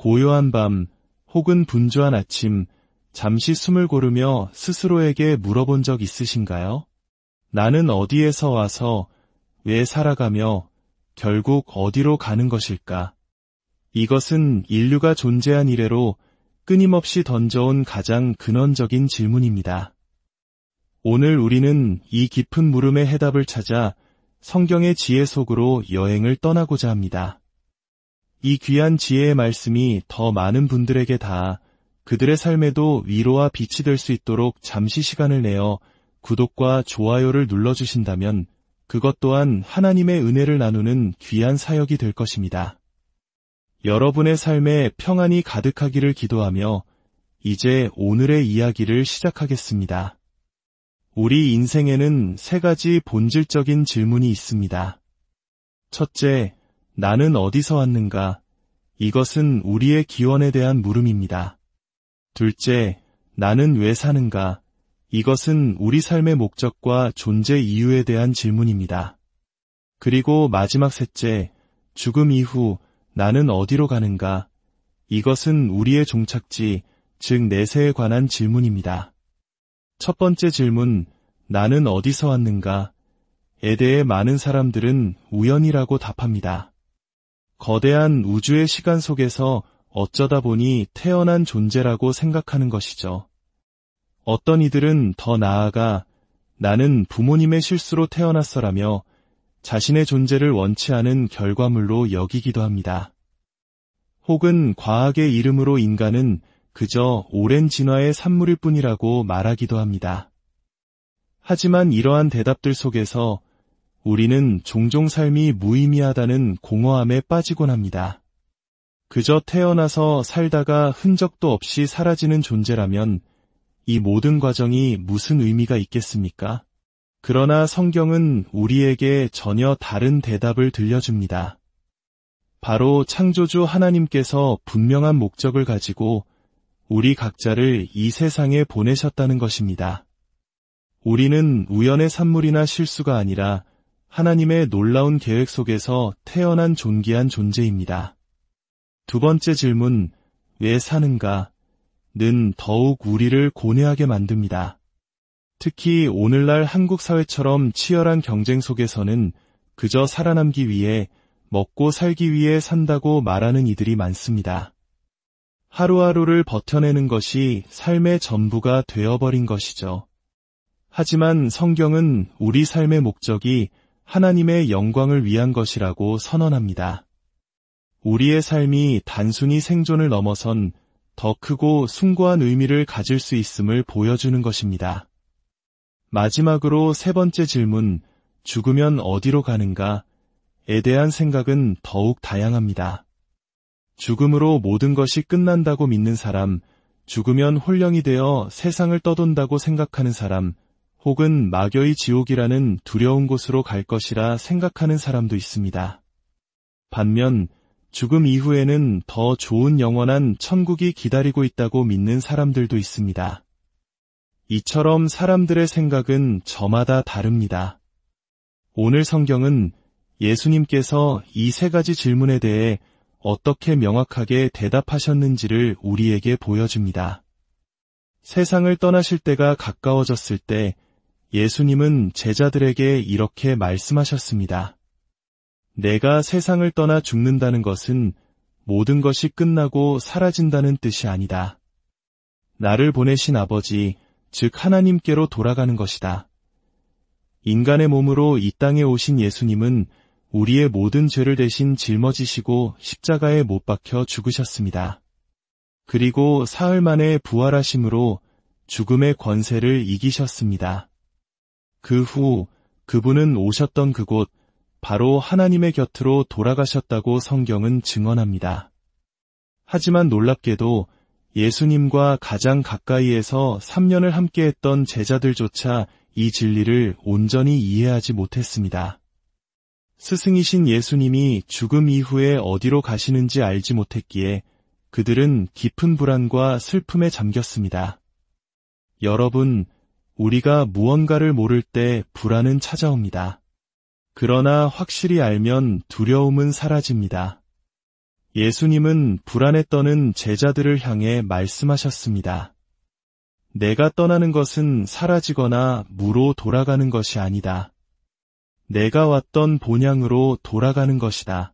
고요한 밤 혹은 분주한 아침, 잠시 숨을 고르며 스스로에게 물어본 적 있으신가요? 나는 어디에서 와서 왜 살아가며 결국 어디로 가는 것일까? 이것은 인류가 존재한 이래로 끊임없이 던져온 가장 근원적인 질문입니다. 오늘 우리는 이 깊은 물음의 해답을 찾아 성경의 지혜 속으로 여행을 떠나고자 합니다. 이 귀한 지혜의 말씀이 더 많은 분들에게 닿아 그들의 삶에도 위로와 빛이 될 수 있도록 잠시 시간을 내어 구독과 좋아요를 눌러주신다면 그것 또한 하나님의 은혜를 나누는 귀한 사역이 될 것입니다. 여러분의 삶에 평안이 가득하기를 기도하며 이제 오늘의 이야기를 시작하겠습니다. 우리 인생에는 세 가지 본질적인 질문이 있습니다. 첫째, 나는 어디서 왔는가? 이것은 우리의 기원에 대한 물음입니다. 둘째, 나는 왜 사는가? 이것은 우리 삶의 목적과 존재 이유에 대한 질문입니다. 그리고 마지막 셋째, 죽음 이후 나는 어디로 가는가? 이것은 우리의 종착지, 즉 내세에 관한 질문입니다. 첫 번째 질문, 나는 어디서 왔는가? 에 대해 많은 사람들은 우연이라고 답합니다. 거대한 우주의 시간 속에서 어쩌다 보니 태어난 존재라고 생각하는 것이죠. 어떤 이들은 더 나아가 나는 부모님의 실수로 태어났어라며 자신의 존재를 원치 않은 결과물로 여기기도 합니다. 혹은 과학의 이름으로 인간은 그저 오랜 진화의 산물일 뿐이라고 말하기도 합니다. 하지만 이러한 대답들 속에서 우리는 종종 삶이 무의미하다는 공허함에 빠지곤 합니다. 그저 태어나서 살다가 흔적도 없이 사라지는 존재라면 이 모든 과정이 무슨 의미가 있겠습니까? 그러나 성경은 우리에게 전혀 다른 대답을 들려줍니다. 바로 창조주 하나님께서 분명한 목적을 가지고 우리 각자를 이 세상에 보내셨다는 것입니다. 우리는 우연의 산물이나 실수가 아니라 하나님의 놀라운 계획 속에서 태어난 존귀한 존재입니다. 두 번째 질문, 왜 사는가? 는 더욱 우리를 고뇌하게 만듭니다. 특히 오늘날 한국 사회처럼 치열한 경쟁 속에서는 그저 살아남기 위해, 먹고 살기 위해 산다고 말하는 이들이 많습니다. 하루하루를 버텨내는 것이 삶의 전부가 되어버린 것이죠. 하지만 성경은 우리 삶의 목적이 하나님의 영광을 위한 것이라고 선언합니다. 우리의 삶이 단순히 생존을 넘어선 더 크고 숭고한 의미를 가질 수 있음을 보여주는 것입니다. 마지막으로 세 번째 질문, 죽으면 어디로 가는가? 에 대한 생각은 더욱 다양합니다. 죽음으로 모든 것이 끝난다고 믿는 사람, 죽으면 홀령이 되어 세상을 떠돈다고 생각하는 사람, 혹은 막여이 지옥이라는 두려운 곳으로 갈 것이라 생각하는 사람도 있습니다. 반면 죽음 이후에는 더 좋은 영원한 천국이 기다리고 있다고 믿는 사람들도 있습니다. 이처럼 사람들의 생각은 저마다 다릅니다. 오늘 성경은 예수님께서 이 세 가지 질문에 대해 어떻게 명확하게 대답하셨는지를 우리에게 보여줍니다. 세상을 떠나실 때가 가까워졌을 때 예수님은 제자들에게 이렇게 말씀하셨습니다. 내가 세상을 떠나 죽는다는 것은 모든 것이 끝나고 사라진다는 뜻이 아니다. 나를 보내신 아버지, 즉 하나님께로 돌아가는 것이다. 인간의 몸으로 이 땅에 오신 예수님은 우리의 모든 죄를 대신 짊어지시고 십자가에 못 박혀 죽으셨습니다. 그리고 사흘 만에 부활하심으로 죽음의 권세를 이기셨습니다. 그 후 그분은 오셨던 그곳, 바로 하나님의 곁으로 돌아가셨다고 성경은 증언합니다. 하지만 놀랍게도 예수님과 가장 가까이에서 3년을 함께했던 제자들조차 이 진리를 온전히 이해하지 못했습니다. 스승이신 예수님이 죽음 이후에 어디로 가시는지 알지 못했기에 그들은 깊은 불안과 슬픔에 잠겼습니다. 여러분, 우리가 무언가를 모를 때 불안은 찾아옵니다. 그러나 확실히 알면 두려움은 사라집니다. 예수님은 불안에 떠는 제자들을 향해 말씀하셨습니다. 내가 떠나는 것은 사라지거나 무로 돌아가는 것이 아니다. 내가 왔던 본향으로 돌아가는 것이다.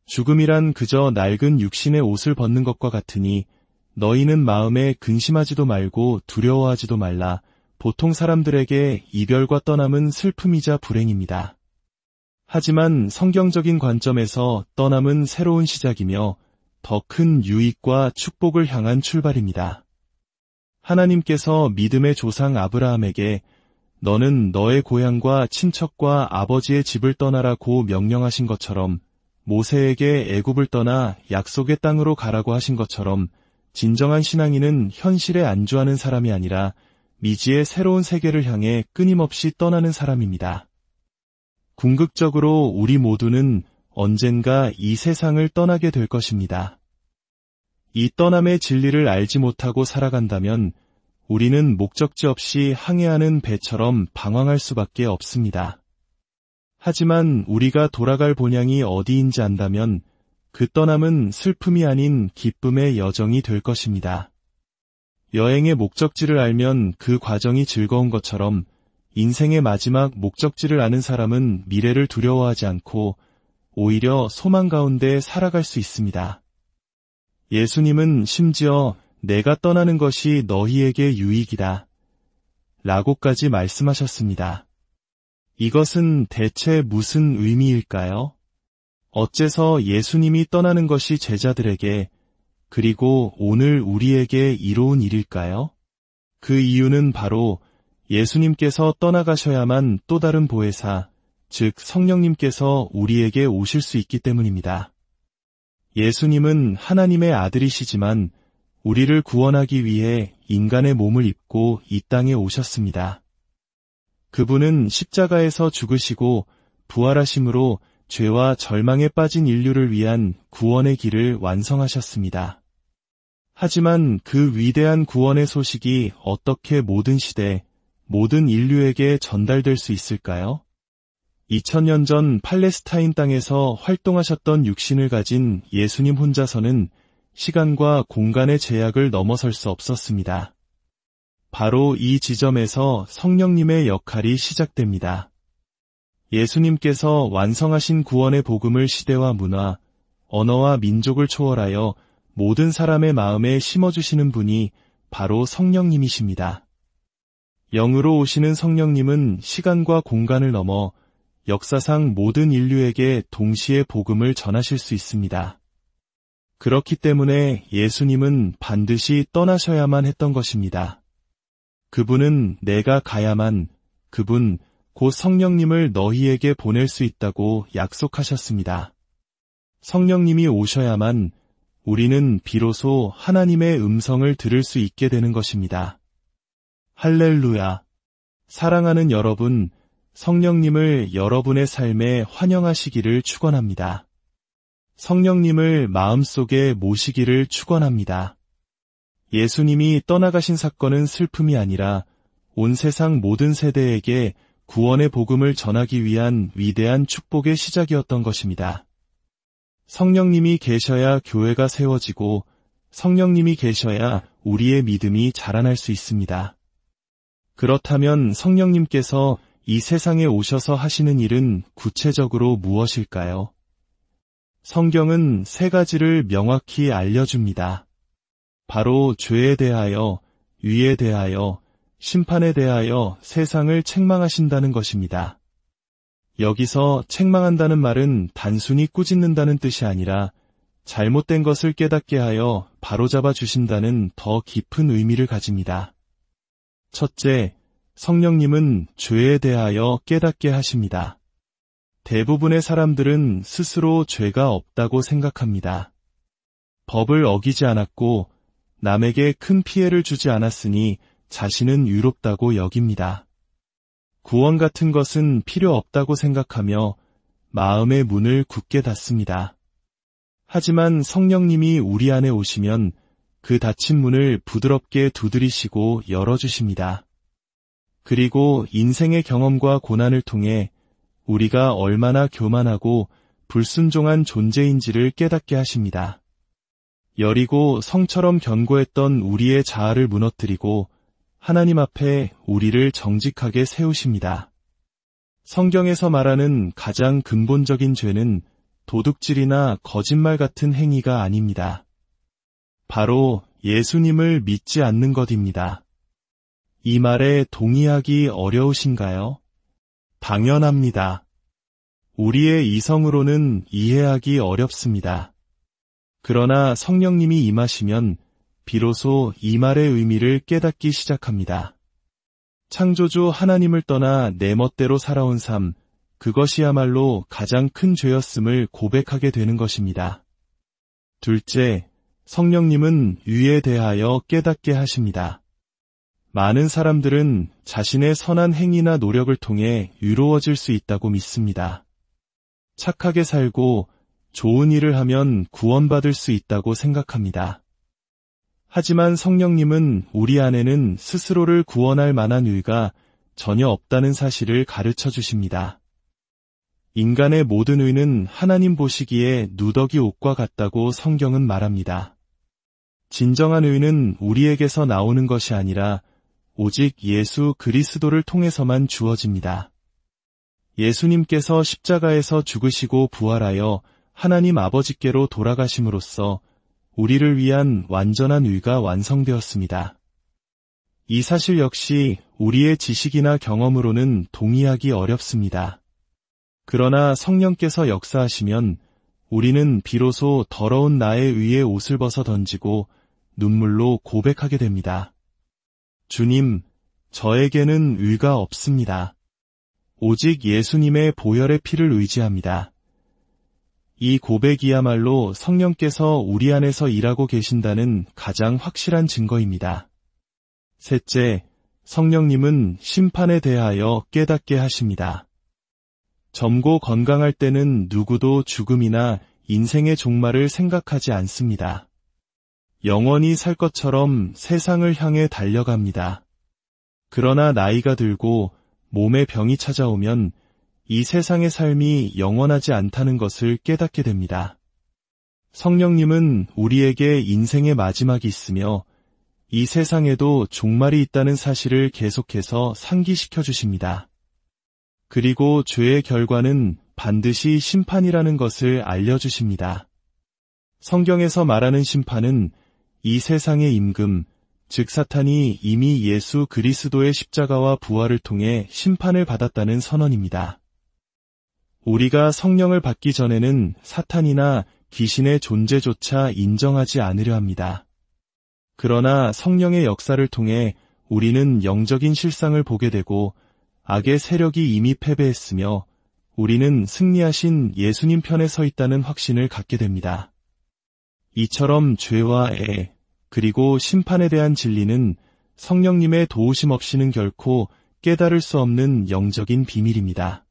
죽음이란 그저 낡은 육신의 옷을 벗는 것과 같으니 너희는 마음에 근심하지도 말고 두려워하지도 말라. 보통 사람들에게 이별과 떠남은 슬픔이자 불행입니다. 하지만 성경적인 관점에서 떠남은 새로운 시작이며 더 큰 유익과 축복을 향한 출발입니다. 하나님께서 믿음의 조상 아브라함에게 너는 너의 고향과 친척과 아버지의 집을 떠나라고 명령하신 것처럼 모세에게 애굽을 떠나 약속의 땅으로 가라고 하신 것처럼 진정한 신앙인은 현실에 안주하는 사람이 아니라 미지의 새로운 세계를 향해 끊임없이 떠나는 사람입니다. 궁극적으로 우리 모두는 언젠가 이 세상을 떠나게 될 것입니다. 이 떠남의 진리를 알지 못하고 살아간다면 우리는 목적지 없이 항해하는 배처럼 방황할 수밖에 없습니다. 하지만 우리가 돌아갈 본향이 어디인지 안다면 그 떠남은 슬픔이 아닌 기쁨의 여정이 될 것입니다. 여행의 목적지를 알면 그 과정이 즐거운 것처럼 인생의 마지막 목적지를 아는 사람은 미래를 두려워하지 않고 오히려 소망 가운데 살아갈 수 있습니다. 예수님은 심지어 내가 떠나는 것이 너희에게 유익이다 라고까지 말씀하셨습니다. 이것은 대체 무슨 의미일까요? 어째서 예수님이 떠나는 것이 제자들에게 그리고 오늘 우리에게 이로운 일일까요? 그 이유는 바로 예수님께서 떠나가셔야만 또 다른 보혜사, 즉 성령님께서 우리에게 오실 수 있기 때문입니다. 예수님은 하나님의 아들이시지만 우리를 구원하기 위해 인간의 몸을 입고 이 땅에 오셨습니다. 그분은 십자가에서 죽으시고 부활하심으로 죄와 절망에 빠진 인류를 위한 구원의 길을 완성하셨습니다. 하지만 그 위대한 구원의 소식이 어떻게 모든 시대, 모든 인류에게 전달될 수 있을까요? 2000년 전 팔레스타인 땅에서 활동하셨던 육신을 가진 예수님 혼자서는 시간과 공간의 제약을 넘어설 수 없었습니다. 바로 이 지점에서 성령님의 역할이 시작됩니다. 예수님께서 완성하신 구원의 복음을 시대와 문화, 언어와 민족을 초월하여 모든 사람의 마음에 심어주시는 분이 바로 성령님이십니다. 영으로 오시는 성령님은 시간과 공간을 넘어 역사상 모든 인류에게 동시에 복음을 전하실 수 있습니다. 그렇기 때문에 예수님은 반드시 떠나셔야만 했던 것입니다. 그분은 내가 가야만, 그분 곧 성령님을 너희에게 보낼 수 있다고 약속하셨습니다. 성령님이 오셔야만 우리는 비로소 하나님의 음성을 들을 수 있게 되는 것입니다. 할렐루야! 사랑하는 여러분, 성령님을 여러분의 삶에 환영하시기를 축원합니다. 성령님을 마음속에 모시기를 축원합니다. 예수님이 떠나가신 사건은 슬픔이 아니라 온 세상 모든 세대에게 구원의 복음을 전하기 위한 위대한 축복의 시작이었던 것입니다. 성령님이 계셔야 교회가 세워지고 성령님이 계셔야 우리의 믿음이 자라날 수 있습니다. 그렇다면 성령님께서 이 세상에 오셔서 하시는 일은 구체적으로 무엇일까요? 성경은 세 가지를 명확히 알려줍니다. 바로 죄에 대하여, 의에 대하여, 심판에 대하여 세상을 책망하신다는 것입니다. 여기서 책망한다는 말은 단순히 꾸짖는다는 뜻이 아니라 잘못된 것을 깨닫게 하여 바로잡아 주신다는 더 깊은 의미를 가집니다. 첫째, 성령님은 죄에 대하여 깨닫게 하십니다. 대부분의 사람들은 스스로 죄가 없다고 생각합니다. 법을 어기지 않았고 남에게 큰 피해를 주지 않았으니 자신은 유롭다고 여깁니다. 구원 같은 것은 필요 없다고 생각하며 마음의 문을 굳게 닫습니다. 하지만 성령님이 우리 안에 오시면 그 닫힌 문을 부드럽게 두드리시고 열어주십니다. 그리고 인생의 경험과 고난을 통해 우리가 얼마나 교만하고 불순종한 존재인지를 깨닫게 하십니다. 여리고 성처럼 견고했던 우리의 자아를 무너뜨리고 하나님 앞에 우리를 정직하게 세우십니다. 성경에서 말하는 가장 근본적인 죄는 도둑질이나 거짓말 같은 행위가 아닙니다. 바로 예수님을 믿지 않는 것입니다. 이 말에 동의하기 어려우신가요? 당연합니다. 우리의 이성으로는 이해하기 어렵습니다. 그러나 성령님이 임하시면 비로소 이 말의 의미를 깨닫기 시작합니다. 창조주 하나님을 떠나 내 멋대로 살아온 삶, 그것이야말로 가장 큰 죄였음을 고백하게 되는 것입니다. 둘째, 성령님은 의에 대하여 깨닫게 하십니다. 많은 사람들은 자신의 선한 행위나 노력을 통해 의로워질 수 있다고 믿습니다. 착하게 살고 좋은 일을 하면 구원받을 수 있다고 생각합니다. 하지만 성령님은 우리 안에는 스스로를 구원할 만한 의가 전혀 없다는 사실을 가르쳐 주십니다. 인간의 모든 의는 하나님 보시기에 누더기 옷과 같다고 성경은 말합니다. 진정한 의는 우리에게서 나오는 것이 아니라 오직 예수 그리스도를 통해서만 주어집니다. 예수님께서 십자가에서 죽으시고 부활하여 하나님 아버지께로 돌아가심으로써 우리를 위한 완전한 의가 완성되었습니다. 이 사실 역시 우리의 지식이나 경험으로는 동의하기 어렵습니다. 그러나 성령께서 역사하시면 우리는 비로소 더러운 나의 의의 옷을 벗어 던지고 눈물로 고백하게 됩니다. 주님, 저에게는 의가 없습니다. 오직 예수님의 보혈의 피를 의지합니다. 이 고백이야말로 성령께서 우리 안에서 일하고 계신다는 가장 확실한 증거입니다. 셋째, 성령님은 심판에 대하여 깨닫게 하십니다. 젊고 건강할 때는 누구도 죽음이나 인생의 종말을 생각하지 않습니다. 영원히 살 것처럼 세상을 향해 달려갑니다. 그러나 나이가 들고 몸에 병이 찾아오면 이 세상의 삶이 영원하지 않다는 것을 깨닫게 됩니다. 성령님은 우리에게 인생의 마지막이 있으며 이 세상에도 종말이 있다는 사실을 계속해서 상기시켜 주십니다. 그리고 죄의 결과는 반드시 심판이라는 것을 알려주십니다. 성경에서 말하는 심판은 이 세상의 임금, 즉 사탄이 이미 예수 그리스도의 십자가와 부활을 통해 심판을 받았다는 선언입니다. 우리가 성령을 받기 전에는 사탄이나 귀신의 존재조차 인정하지 않으려 합니다. 그러나 성령의 역사를 통해 우리는 영적인 실상을 보게 되고 악의 세력이 이미 패배했으며 우리는 승리하신 예수님 편에 서 있다는 확신을 갖게 됩니다. 이처럼 죄와 애, 그리고 심판에 대한 진리는 성령님의 도우심 없이는 결코 깨달을 수 없는 영적인 비밀입니다.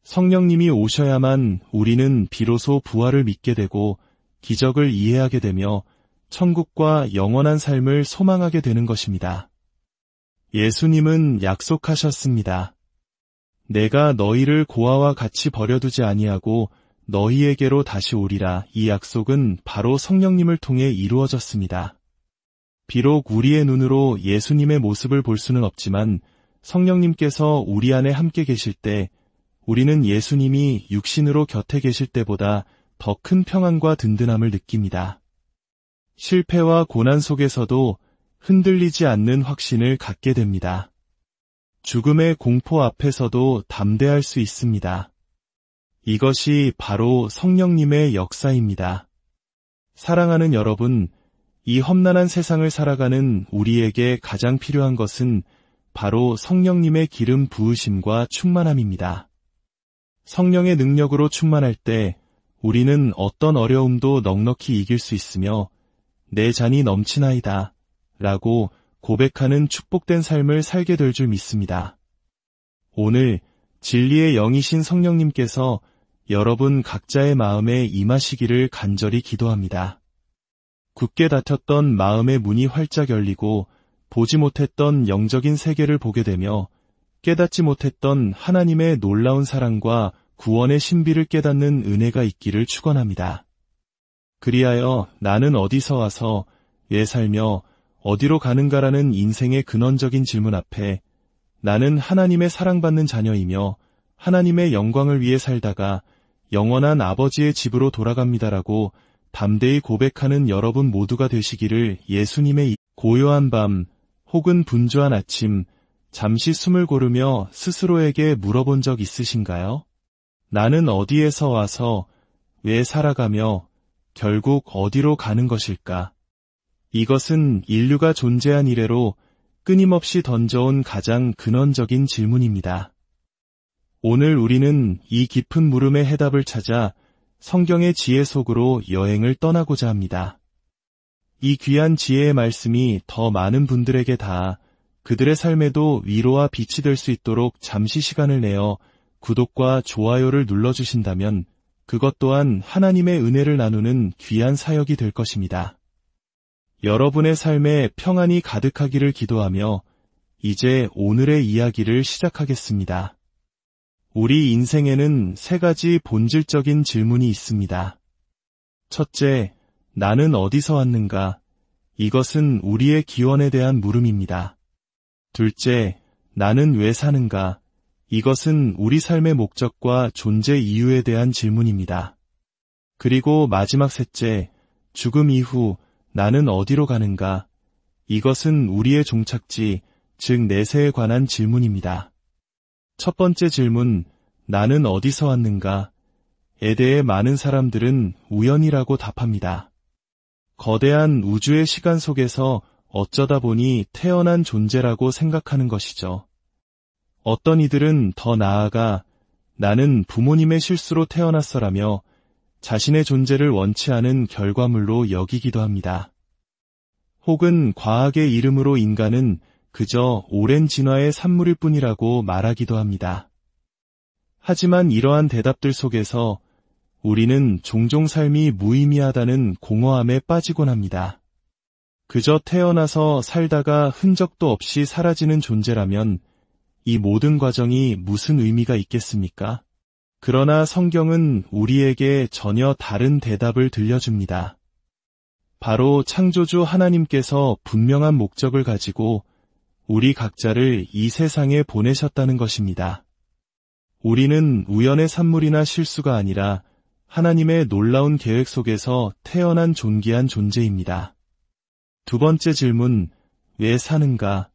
성령님이 오셔야만 우리는 비로소 부활을 믿게 되고 기적을 이해하게 되며 천국과 영원한 삶을 소망하게 되는 것입니다. 예수님은 약속하셨습니다. 내가 너희를 고아와 같이 버려두지 아니하고 너희에게로 다시 오리라. 이 약속은 바로 성령님을 통해 이루어졌습니다. 비록 우리의 눈으로 예수님의 모습을 볼 수는 없지만 성령님께서 우리 안에 함께 계실 때 우리는 예수님이 육신으로 곁에 계실 때보다 더 큰 평안과 든든함을 느낍니다. 실패와 고난 속에서도 흔들리지 않는 확신을 갖게 됩니다. 죽음의 공포 앞에서도 담대할 수 있습니다. 이것이 바로 성령님의 역사입니다. 사랑하는 여러분, 이 험난한 세상을 살아가는 우리에게 가장 필요한 것은 바로 성령님의 기름 부으심과 충만함입니다. 성령의 능력으로 충만할 때 우리는 어떤 어려움도 넉넉히 이길 수 있으며 내 잔이 넘치나이다 라고 고백하는 축복된 삶을 살게 될 줄 믿습니다. 오늘 진리의 영이신 성령님께서 여러분 각자의 마음에 임하시기를 간절히 기도합니다. 굳게 닫혔던 마음의 문이 활짝 열리고 보지 못했던 영적인 세계를 보게 되며 깨닫지 못했던 하나님의 놀라운 사랑과 구원의 신비를 깨닫는 은혜가 있기를 축원합니다. 그리하여 나는 어디서 와서 왜 살며 어디로 가는가라는 인생의 근원적인 질문 앞에 나는 하나님의 사랑받는 자녀이며 하나님의 영광을 위해 살다가 영원한 아버지의 집으로 돌아갑니다라고 담대히 고백하는 여러분 모두가 되시기를 예수님의 고요한 밤 혹은 분주한 아침 잠시 숨을 고르며 스스로에게 물어본 적 있으신가요? 나는 어디에서 와서 왜 살아가며 결국 어디로 가는 것일까? 이것은 인류가 존재한 이래로 끊임없이 던져온 가장 근원적인 질문입니다. 오늘 우리는 이 깊은 물음의 해답을 찾아 성경의 지혜 속으로 여행을 떠나고자 합니다. 이 귀한 지혜의 말씀이 더 많은 분들에게 닿아 그들의 삶에도 위로와 빛이 될 수 있도록 잠시 시간을 내어 구독과 좋아요를 눌러주신다면 그것 또한 하나님의 은혜를 나누는 귀한 사역이 될 것입니다. 여러분의 삶에 평안이 가득하기를 기도하며 이제 오늘의 이야기를 시작하겠습니다. 우리 인생에는 세 가지 본질적인 질문이 있습니다. 첫째, 나는 어디서 왔는가? 이것은 우리의 기원에 대한 물음입니다. 둘째, 나는 왜 사는가? 이것은 우리 삶의 목적과 존재 이유에 대한 질문입니다. 그리고 마지막 셋째, 죽음 이후 나는 어디로 가는가? 이것은 우리의 종착지, 즉 내세에 관한 질문입니다. 첫 번째 질문, 나는 어디서 왔는가? 에 대해 많은 사람들은 우연이라고 답합니다. 거대한 우주의 시간 속에서 어쩌다 보니 태어난 존재라고 생각하는 것이죠. 어떤 이들은 더 나아가 나는 부모님의 실수로 태어났어라며 자신의 존재를 원치 않은 결과물로 여기기도 합니다. 혹은 과학의 이름으로 인간은 그저 오랜 진화의 산물일 뿐이라고 말하기도 합니다. 하지만 이러한 대답들 속에서 우리는 종종 삶이 무의미하다는 공허함에 빠지곤 합니다. 그저 태어나서 살다가 흔적도 없이 사라지는 존재라면 이 모든 과정이 무슨 의미가 있겠습니까? 그러나 성경은 우리에게 전혀 다른 대답을 들려줍니다. 바로 창조주 하나님께서 분명한 목적을 가지고 우리 각자를 이 세상에 보내셨다는 것입니다. 우리는 우연의 산물이나 실수가 아니라 하나님의 놀라운 계획 속에서 태어난 존귀한 존재입니다. 두 번째 질문, 왜 사는가?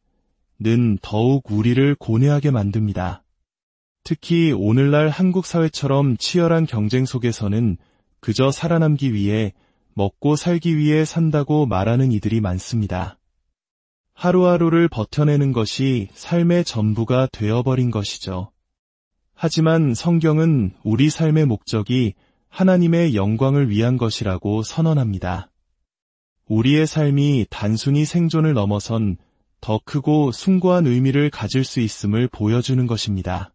는 더욱 우리를 고뇌하게 만듭니다. 특히 오늘날 한국 사회처럼 치열한 경쟁 속에서는 그저 살아남기 위해 먹고 살기 위해 산다고 말하는 이들이 많습니다. 하루하루를 버텨내는 것이 삶의 전부가 되어버린 것이죠. 하지만 성경은 우리 삶의 목적이 하나님의 영광을 위한 것이라고 선언합니다. 우리의 삶이 단순히 생존을 넘어선 더 크고 숭고한 의미를 가질 수 있음을 보여주는 것입니다.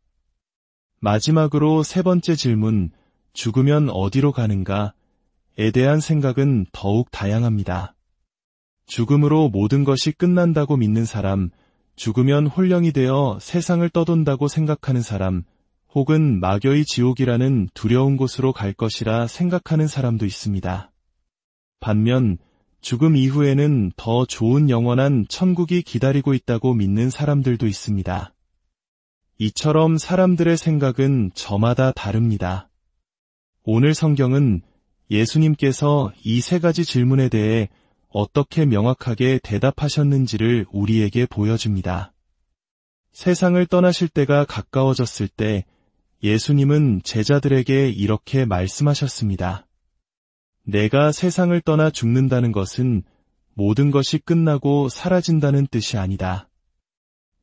마지막으로 세 번째 질문, 죽으면 어디로 가는가? 에 대한 생각은 더욱 다양합니다. 죽음으로 모든 것이 끝난다고 믿는 사람, 죽으면 홀령이 되어 세상을 떠돈다고 생각하는 사람, 혹은 막여이 지옥이라는 두려운 곳으로 갈 것이라 생각하는 사람도 있습니다. 반면 죽음 이후에는 더 좋은 영원한 천국이 기다리고 있다고 믿는 사람들도 있습니다. 이처럼 사람들의 생각은 저마다 다릅니다. 오늘 성경은 예수님께서 이 세 가지 질문에 대해 어떻게 명확하게 대답하셨는지를 우리에게 보여줍니다. 세상을 떠나실 때가 가까워졌을 때 예수님은 제자들에게 이렇게 말씀하셨습니다. 내가 세상을 떠나 죽는다는 것은 모든 것이 끝나고 사라진다는 뜻이 아니다.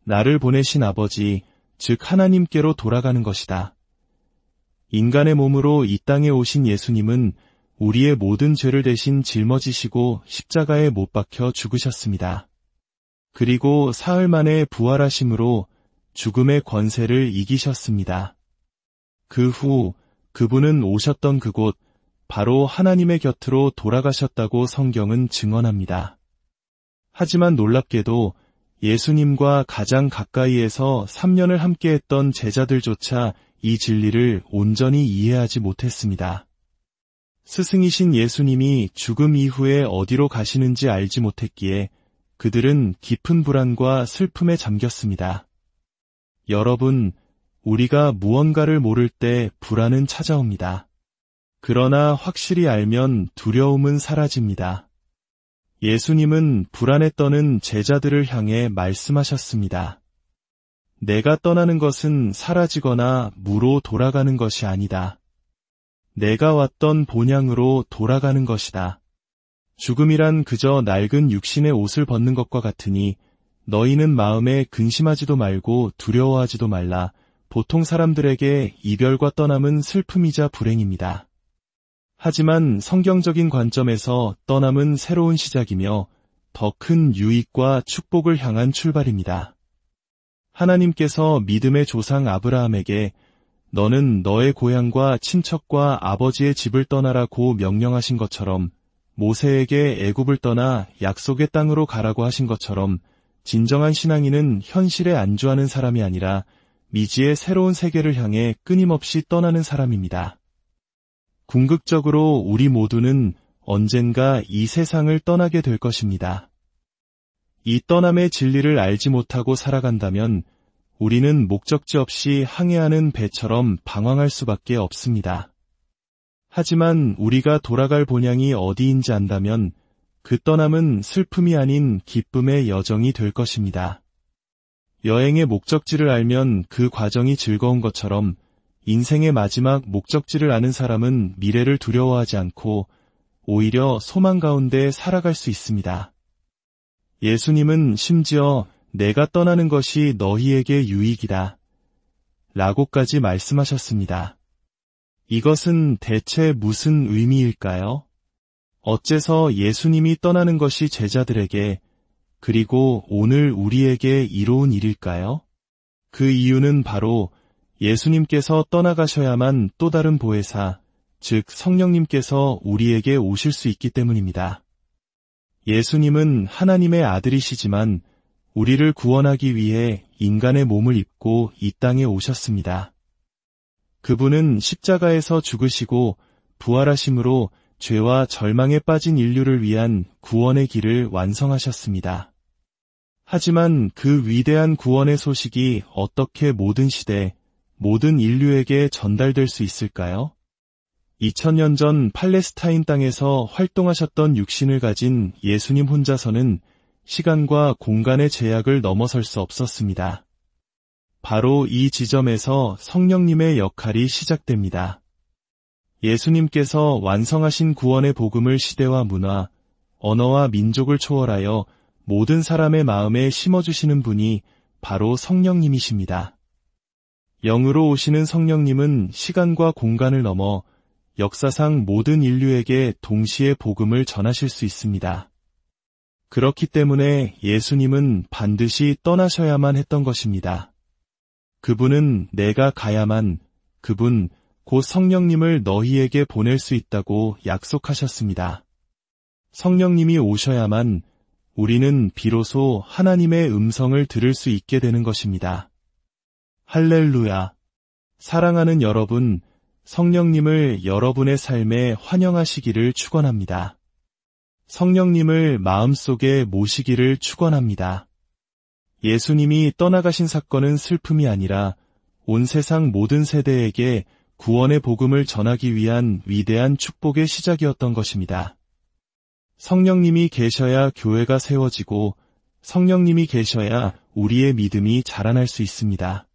나를 보내신 아버지, 즉 하나님께로 돌아가는 것이다. 인간의 몸으로 이 땅에 오신 예수님은 우리의 모든 죄를 대신 짊어지시고 십자가에 못 박혀 죽으셨습니다. 그리고 사흘 만에 부활하심으로 죽음의 권세를 이기셨습니다. 그 후 그분은 오셨던 그곳, 바로 하나님의 곁으로 돌아가셨다고 성경은 증언합니다. 하지만 놀랍게도 예수님과 가장 가까이에서 3년을 함께했던 제자들조차 이 진리를 온전히 이해하지 못했습니다. 스승이신 예수님이 죽음 이후에 어디로 가시는지 알지 못했기에 그들은 깊은 불안과 슬픔에 잠겼습니다. 여러분, 우리가 무언가를 모를 때 불안은 찾아옵니다. 그러나 확실히 알면 두려움은 사라집니다. 예수님은 불안에 떠는 제자들을 향해 말씀하셨습니다. 내가 떠나는 것은 사라지거나 무로 돌아가는 것이 아니다. 내가 왔던 본향으로 돌아가는 것이다. 죽음이란 그저 낡은 육신의 옷을 벗는 것과 같으니 너희는 마음에 근심하지도 말고 두려워하지도 말라. 보통 사람들에게 이별과 떠남은 슬픔이자 불행입니다. 하지만 성경적인 관점에서 떠남은 새로운 시작이며 더 큰 유익과 축복을 향한 출발입니다. 하나님께서 믿음의 조상 아브라함에게 너는 너의 고향과 친척과 아버지의 집을 떠나라고 명령하신 것처럼 모세에게 애굽을 떠나 약속의 땅으로 가라고 하신 것처럼 진정한 신앙인은 현실에 안주하는 사람이 아니라 미지의 새로운 세계를 향해 끊임없이 떠나는 사람입니다. 궁극적으로 우리 모두는 언젠가 이 세상을 떠나게 될 것입니다. 이 떠남의 진리를 알지 못하고 살아간다면 우리는 목적지 없이 항해하는 배처럼 방황할 수밖에 없습니다. 하지만 우리가 돌아갈 본향이 어디인지 안다면 그 떠남은 슬픔이 아닌 기쁨의 여정이 될 것입니다. 여행의 목적지를 알면 그 과정이 즐거운 것처럼 인생의 마지막 목적지를 아는 사람은 미래를 두려워하지 않고 오히려 소망 가운데 살아갈 수 있습니다. 예수님은 심지어 내가 떠나는 것이 너희에게 유익이다 라고까지 말씀하셨습니다. 이것은 대체 무슨 의미일까요? 어째서 예수님이 떠나는 것이 제자들에게 그리고 오늘 우리에게 이로운 일일까요? 그 이유는 바로 예수님께서 떠나가셔야만 또 다른 보혜사, 즉 성령님께서 우리에게 오실 수 있기 때문입니다. 예수님은 하나님의 아들이시지만 우리를 구원하기 위해 인간의 몸을 입고 이 땅에 오셨습니다. 그분은 십자가에서 죽으시고 부활하심으로 죄와 절망에 빠진 인류를 위한 구원의 길을 완성하셨습니다. 하지만 그 위대한 구원의 소식이 어떻게 모든 시대, 모든 인류에게 전달될 수 있을까요? 2000년 전 팔레스타인 땅에서 활동하셨던 육신을 가진 예수님 혼자서는 시간과 공간의 제약을 넘어설 수 없었습니다. 바로 이 지점에서 성령님의 역할이 시작됩니다. 예수님께서 완성하신 구원의 복음을 시대와 문화, 언어와 민족을 초월하여 모든 사람의 마음에 심어주시는 분이 바로 성령님이십니다. 영으로 오시는 성령님은 시간과 공간을 넘어 역사상 모든 인류에게 동시에 복음을 전하실 수 있습니다. 그렇기 때문에 예수님은 반드시 떠나셔야만 했던 것입니다. 그분은 내가 가야만 그분 곧 성령님을 너희에게 보낼 수 있다고 약속하셨습니다. 성령님이 오셔야만 우리는 비로소 하나님의 음성을 들을 수 있게 되는 것입니다. 할렐루야! 사랑하는 여러분, 성령님을 여러분의 삶에 환영하시기를 축원합니다. 성령님을 마음속에 모시기를 축원합니다. 예수님이 떠나가신 사건은 슬픔이 아니라 온 세상 모든 세대에게 구원의 복음을 전하기 위한 위대한 축복의 시작이었던 것입니다. 성령님이 계셔야 교회가 세워지고 성령님이 계셔야 우리의 믿음이 자라날 수 있습니다.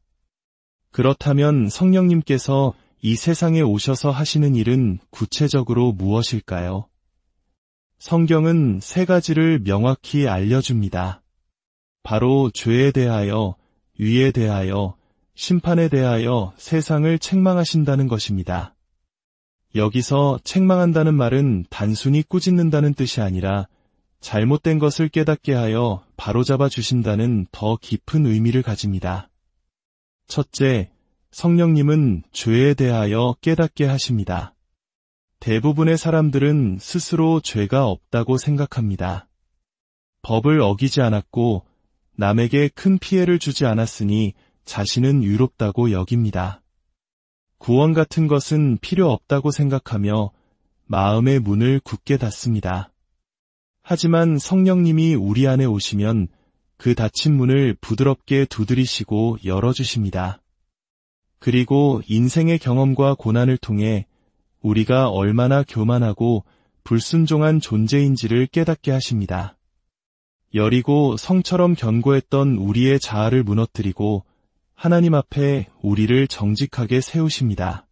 그렇다면 성령님께서 이 세상에 오셔서 하시는 일은 구체적으로 무엇일까요? 성경은 세 가지를 명확히 알려줍니다. 바로 죄에 대하여, 의에 대하여, 심판에 대하여 세상을 책망하신다는 것입니다. 여기서 책망한다는 말은 단순히 꾸짖는다는 뜻이 아니라 잘못된 것을 깨닫게 하여 바로잡아 주신다는 더 깊은 의미를 가집니다. 첫째, 성령님은 죄에 대하여 깨닫게 하십니다. 대부분의 사람들은 스스로 죄가 없다고 생각합니다. 법을 어기지 않았고 남에게 큰 피해를 주지 않았으니 자신은 의롭다고 여깁니다. 구원 같은 것은 필요 없다고 생각하며 마음의 문을 굳게 닫습니다. 하지만 성령님이 우리 안에 오시면 그 닫힌 문을 부드럽게 두드리시고 열어주십니다. 그리고 인생의 경험과 고난을 통해 우리가 얼마나 교만하고 불순종한 존재인지를 깨닫게 하십니다. 여리고 성처럼 견고했던 우리의 자아를 무너뜨리고 하나님 앞에 우리를 정직하게 세우십니다.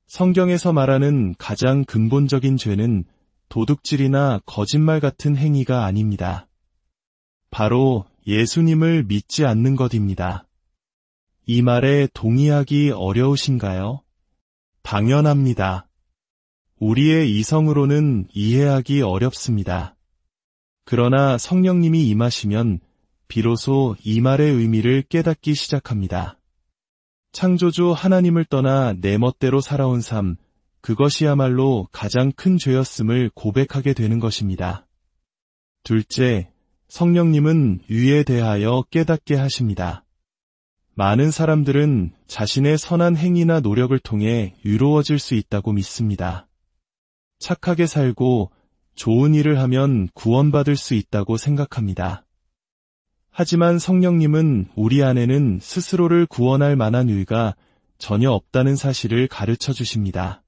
성경에서 말하는 가장 근본적인 죄는 도둑질이나 거짓말 같은 행위가 아닙니다. 바로 예수님을 믿지 않는 것입니다. 이 말에 동의하기 어려우신가요? 당연합니다. 우리의 이성으로는 이해하기 어렵습니다. 그러나 성령님이 임하시면 비로소 이 말의 의미를 깨닫기 시작합니다. 창조주 하나님을 떠나 내 멋대로 살아온 삶, 그것이야말로 가장 큰 죄였음을 고백하게 되는 것입니다. 둘째, 성령님은 의에 대하여 깨닫게 하십니다. 많은 사람들은 자신의 선한 행위나 노력을 통해 의로워질 수 있다고 믿습니다. 착하게 살고 좋은 일을 하면 구원받을 수 있다고 생각합니다. 하지만 성령님은 우리 안에는 스스로를 구원할 만한 의가 전혀 없다는 사실을 가르쳐 주십니다.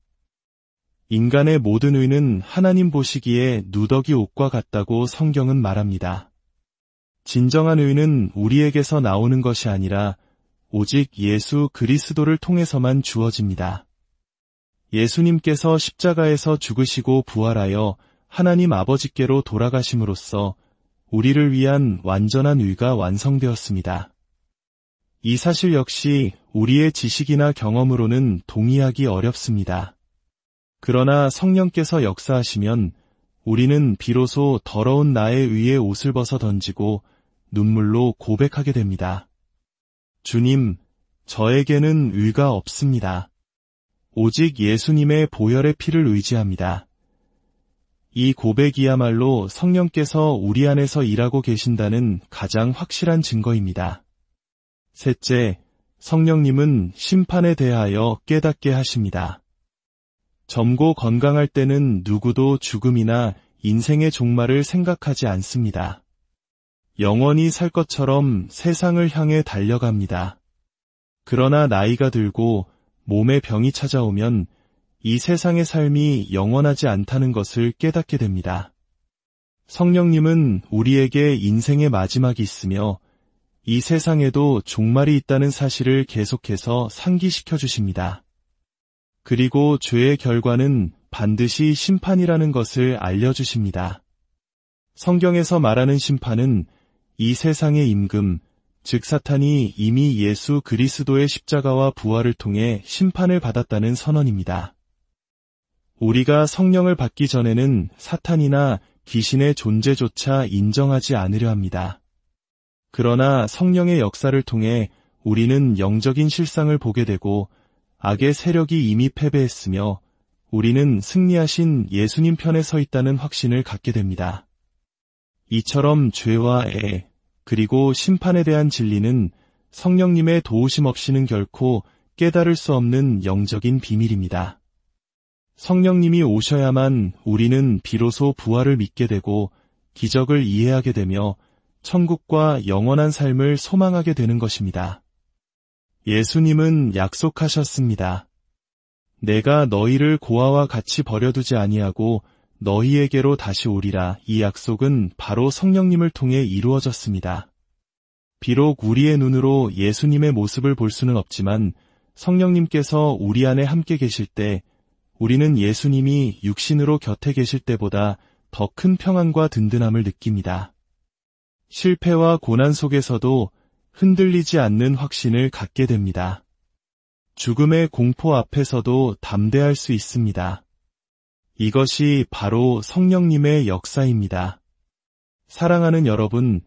인간의 모든 의는 하나님 보시기에 누더기 옷과 같다고 성경은 말합니다. 진정한 의는 우리에게서 나오는 것이 아니라 오직 예수 그리스도를 통해서만 주어집니다. 예수님께서 십자가에서 죽으시고 부활하여 하나님 아버지께로 돌아가심으로써 우리를 위한 완전한 의가 완성되었습니다. 이 사실 역시 우리의 지식이나 경험으로는 동의하기 어렵습니다. 그러나 성령께서 역사하시면 우리는 비로소 더러운 나의 의의 옷을 벗어 던지고 눈물로 고백하게 됩니다. 주님, 저에게는 의가 없습니다. 오직 예수님의 보혈의 피를 의지합니다. 이 고백이야말로 성령께서 우리 안에서 일하고 계신다는 가장 확실한 증거입니다. 셋째, 성령님은 심판에 대하여 깨닫게 하십니다. 젊고 건강할 때는 누구도 죽음이나 인생의 종말을 생각하지 않습니다. 영원히 살 것처럼 세상을 향해 달려갑니다. 그러나 나이가 들고 몸에 병이 찾아오면 이 세상의 삶이 영원하지 않다는 것을 깨닫게 됩니다. 성령님은 우리에게 인생의 마지막이 있으며 이 세상에도 종말이 있다는 사실을 계속해서 상기시켜 주십니다. 그리고 죄의 결과는 반드시 심판이라는 것을 알려주십니다. 성경에서 말하는 심판은 이 세상의 임금, 즉 사탄이 이미 예수 그리스도의 십자가와 부활을 통해 심판을 받았다는 선언입니다. 우리가 성령을 받기 전에는 사탄이나 귀신의 존재조차 인정하지 않으려 합니다. 그러나 성령의 역사를 통해 우리는 영적인 실상을 보게 되고 악의 세력이 이미 패배했으며 우리는 승리하신 예수님 편에 서 있다는 확신을 갖게 됩니다. 이처럼 죄와 애, 그리고 심판에 대한 진리는 성령님의 도우심 없이는 결코 깨달을 수 없는 영적인 비밀입니다. 성령님이 오셔야만 우리는 비로소 부활을 믿게 되고 기적을 이해하게 되며 천국과 영원한 삶을 소망하게 되는 것입니다. 예수님은 약속하셨습니다. 내가 너희를 고아와 같이 버려두지 아니하고 너희에게로 다시 오리라. 이 약속은 바로 성령님을 통해 이루어졌습니다. 비록 우리의 눈으로 예수님의 모습을 볼 수는 없지만 성령님께서 우리 안에 함께 계실 때 우리는 예수님이 육신으로 곁에 계실 때보다 더 큰 평안과 든든함을 느낍니다. 실패와 고난 속에서도 흔들리지 않는 확신을 갖게 됩니다. 죽음의 공포 앞에서도 담대할 수 있습니다. 이것이 바로 성령님의 역사입니다. 사랑하는 여러분,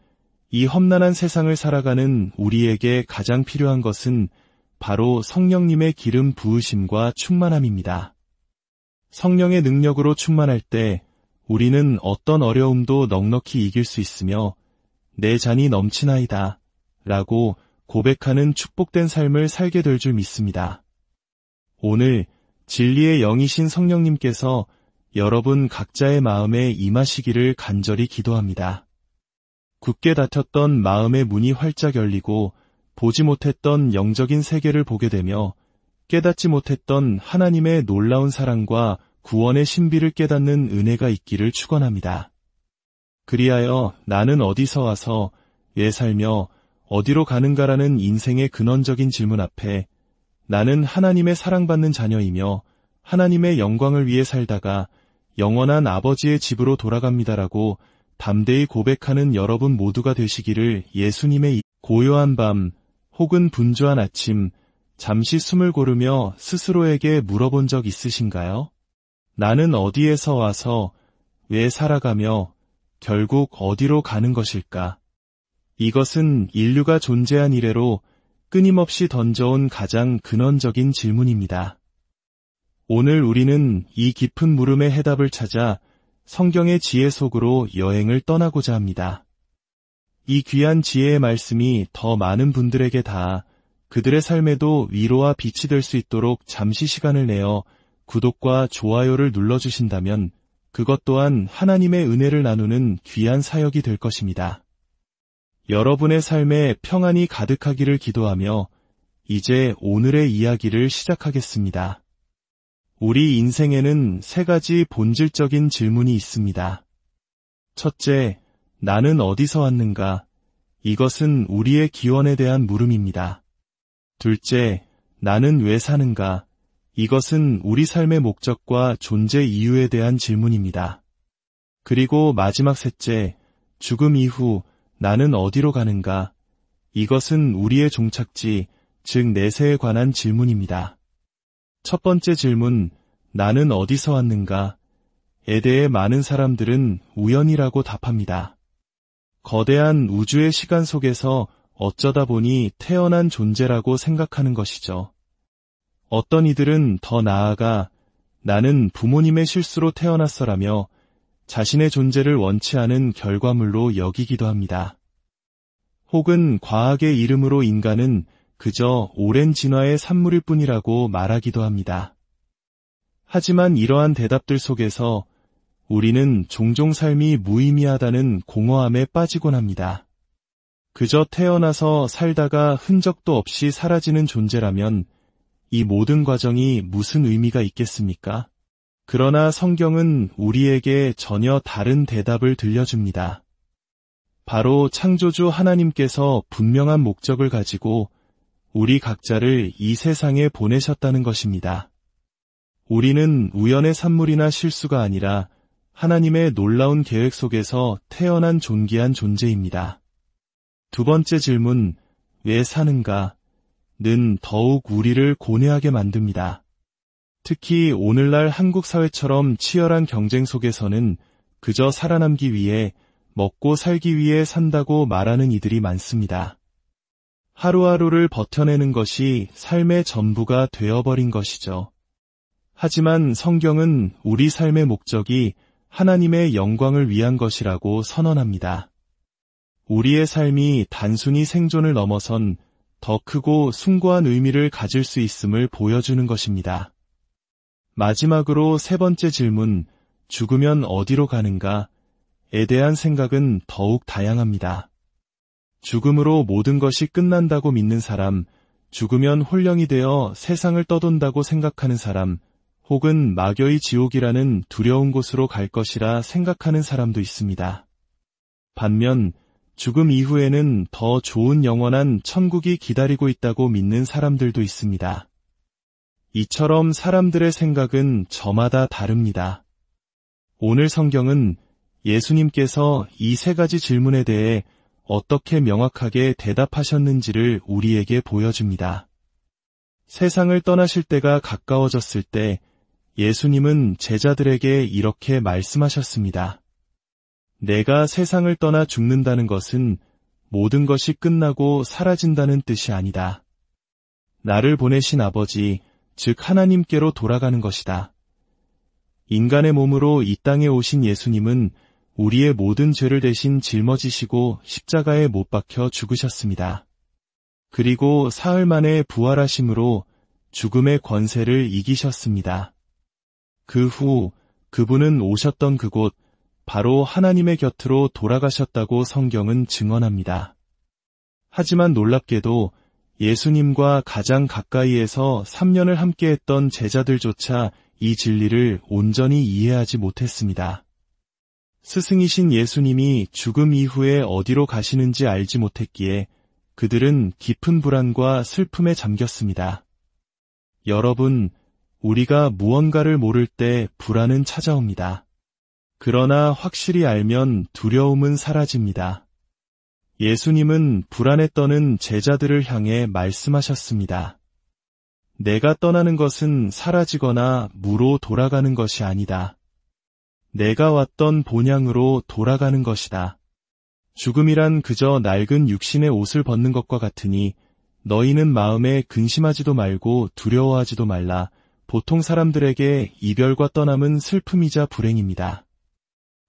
이 험난한 세상을 살아가는 우리에게 가장 필요한 것은 바로 성령님의 기름 부으심과 충만함입니다. 성령의 능력으로 충만할 때 우리는 어떤 어려움도 넉넉히 이길 수 있으며 내 잔이 넘치나이다 라고 고백하는 축복된 삶을 살게 될 줄 믿습니다. 오늘 진리의 영이신 성령님께서 여러분 각자의 마음에 임하시기를 간절히 기도합니다. 굳게 닫혔던 마음의 문이 활짝 열리고 보지 못했던 영적인 세계를 보게 되며 깨닫지 못했던 하나님의 놀라운 사랑과 구원의 신비를 깨닫는 은혜가 있기를 축원합니다. 그리하여 나는 어디서 와서 왜 살며 어디로 가는가라는 인생의 근원적인 질문 앞에 나는 하나님의 사랑받는 자녀이며 하나님의 영광을 위해 살다가 영원한 아버지의 집으로 돌아갑니다라고 담대히 고백하는 여러분 모두가 되시기를 예수님의 고요한 밤 혹은 분주한 아침 잠시 숨을 고르며 스스로에게 물어본 적 있으신가요? 나는 어디에서 와서 왜 살아가며 결국 어디로 가는 것일까? 이것은 인류가 존재한 이래로 끊임없이 던져온 가장 근원적인 질문입니다. 오늘 우리는 이 깊은 물음의 해답을 찾아 성경의 지혜 속으로 여행을 떠나고자 합니다. 이 귀한 지혜의 말씀이 더 많은 분들에게 닿아 그들의 삶에도 위로와 빛이 될 수 있도록 잠시 시간을 내어 구독과 좋아요를 눌러주신다면 그것 또한 하나님의 은혜를 나누는 귀한 사역이 될 것입니다. 여러분의 삶에 평안이 가득하기를 기도하며 이제 오늘의 이야기를 시작하겠습니다. 우리 인생에는 세 가지 본질적인 질문이 있습니다. 첫째, 나는 어디서 왔는가? 이것은 우리의 기원에 대한 물음입니다. 둘째, 나는 왜 사는가? 이것은 우리 삶의 목적과 존재 이유에 대한 질문입니다. 그리고 마지막 셋째, 죽음 이후 나는 어디로 가는가? 이것은 우리의 종착지, 즉 내세에 관한 질문입니다. 첫 번째 질문, 나는 어디서 왔는가? 에 대해 많은 사람들은 우연이라고 답합니다. 거대한 우주의 시간 속에서 어쩌다 보니 태어난 존재라고 생각하는 것이죠. 어떤 이들은 더 나아가 나는 부모님의 실수로 태어났어라며 자신의 존재를 원치 않은 결과물로 여기기도 합니다. 혹은 과학의 이름으로 인간은 그저 오랜 진화의 산물일 뿐이라고 말하기도 합니다. 하지만 이러한 대답들 속에서 우리는 종종 삶이 무의미하다는 공허함에 빠지곤 합니다. 그저 태어나서 살다가 흔적도 없이 사라지는 존재라면 이 모든 과정이 무슨 의미가 있겠습니까? 그러나 성경은 우리에게 전혀 다른 대답을 들려줍니다. 바로 창조주 하나님께서 분명한 목적을 가지고 우리 각자를 이 세상에 보내셨다는 것입니다. 우리는 우연의 산물이나 실수가 아니라 하나님의 놀라운 계획 속에서 태어난 존귀한 존재입니다. 두 번째 질문, 왜 사는가? 는 더욱 우리를 고뇌하게 만듭니다. 특히 오늘날 한국 사회처럼 치열한 경쟁 속에서는 그저 살아남기 위해 먹고 살기 위해 산다고 말하는 이들이 많습니다. 하루하루를 버텨내는 것이 삶의 전부가 되어버린 것이죠. 하지만 성경은 우리 삶의 목적이 하나님의 영광을 위한 것이라고 선언합니다. 우리의 삶이 단순히 생존을 넘어선 더 크고 숭고한 의미를 가질 수 있음을 보여주는 것입니다. 마지막으로 세 번째 질문, 죽으면 어디로 가는가? 에 대한 생각은 더욱 다양합니다. 죽음으로 모든 것이 끝난다고 믿는 사람, 죽으면 홀령이 되어 세상을 떠돈다고 생각하는 사람, 혹은 막여의 지옥이라는 두려운 곳으로 갈 것이라 생각하는 사람도 있습니다. 반면 죽음 이후에는 더 좋은 영원한 천국이 기다리고 있다고 믿는 사람들도 있습니다. 이처럼 사람들의 생각은 저마다 다릅니다. 오늘 성경은 예수님께서 이 세 가지 질문에 대해 어떻게 명확하게 대답하셨는지를 우리에게 보여줍니다. 세상을 떠나실 때가 가까워졌을 때 예수님은 제자들에게 이렇게 말씀하셨습니다. 내가 세상을 떠나 죽는다는 것은 모든 것이 끝나고 사라진다는 뜻이 아니다. 나를 보내신 아버지, 즉 하나님께로 돌아가는 것이다. 인간의 몸으로 이 땅에 오신 예수님은 우리의 모든 죄를 대신 짊어지시고 십자가에 못 박혀 죽으셨습니다. 그리고 사흘 만에 부활하심으로 죽음의 권세를 이기셨습니다. 그 후 그분은 오셨던 그곳, 바로 하나님의 곁으로 돌아가셨다고 성경은 증언합니다. 하지만 놀랍게도 예수님과 가장 가까이에서 3년을 함께했던 제자들조차 이 진리를 온전히 이해하지 못했습니다. 스승이신 예수님이 죽음 이후에 어디로 가시는지 알지 못했기에 그들은 깊은 불안과 슬픔에 잠겼습니다. 여러분, 우리가 무언가를 모를 때 불안은 찾아옵니다. 그러나 확실히 알면 두려움은 사라집니다. 예수님은 불안에 떠는 제자들을 향해 말씀하셨습니다. 내가 떠나는 것은 사라지거나 무로 돌아가는 것이 아니다. 내가 왔던 본향으로 돌아가는 것이다. 죽음이란 그저 낡은 육신의 옷을 벗는 것과 같으니 너희는 마음에 근심하지도 말고 두려워하지도 말라. 보통 사람들에게 이별과 떠남은 슬픔이자 불행입니다.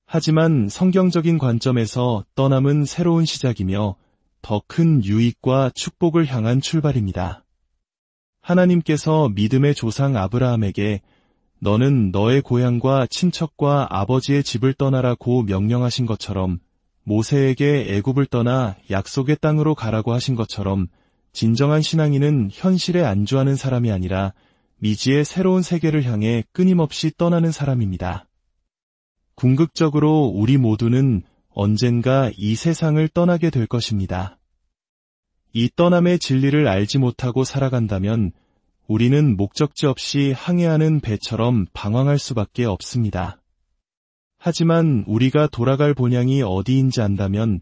하지만 성경적인 관점에서 떠남은 새로운 시작이며 더 큰 유익과 축복을 향한 출발입니다. 하나님께서 믿음의 조상 아브라함에게 너는 너의 고향과 친척과 아버지의 집을 떠나라고 명령하신 것처럼 모세에게 애굽을 떠나 약속의 땅으로 가라고 하신 것처럼 진정한 신앙인은 현실에 안주하는 사람이 아니라 미지의 새로운 세계를 향해 끊임없이 떠나는 사람입니다. 궁극적으로 우리 모두는 언젠가 이 세상을 떠나게 될 것입니다. 이 떠남의 진리를 알지 못하고 살아간다면 우리는 목적지 없이 항해하는 배처럼 방황할 수밖에 없습니다. 하지만 우리가 돌아갈 본향이 어디인지 안다면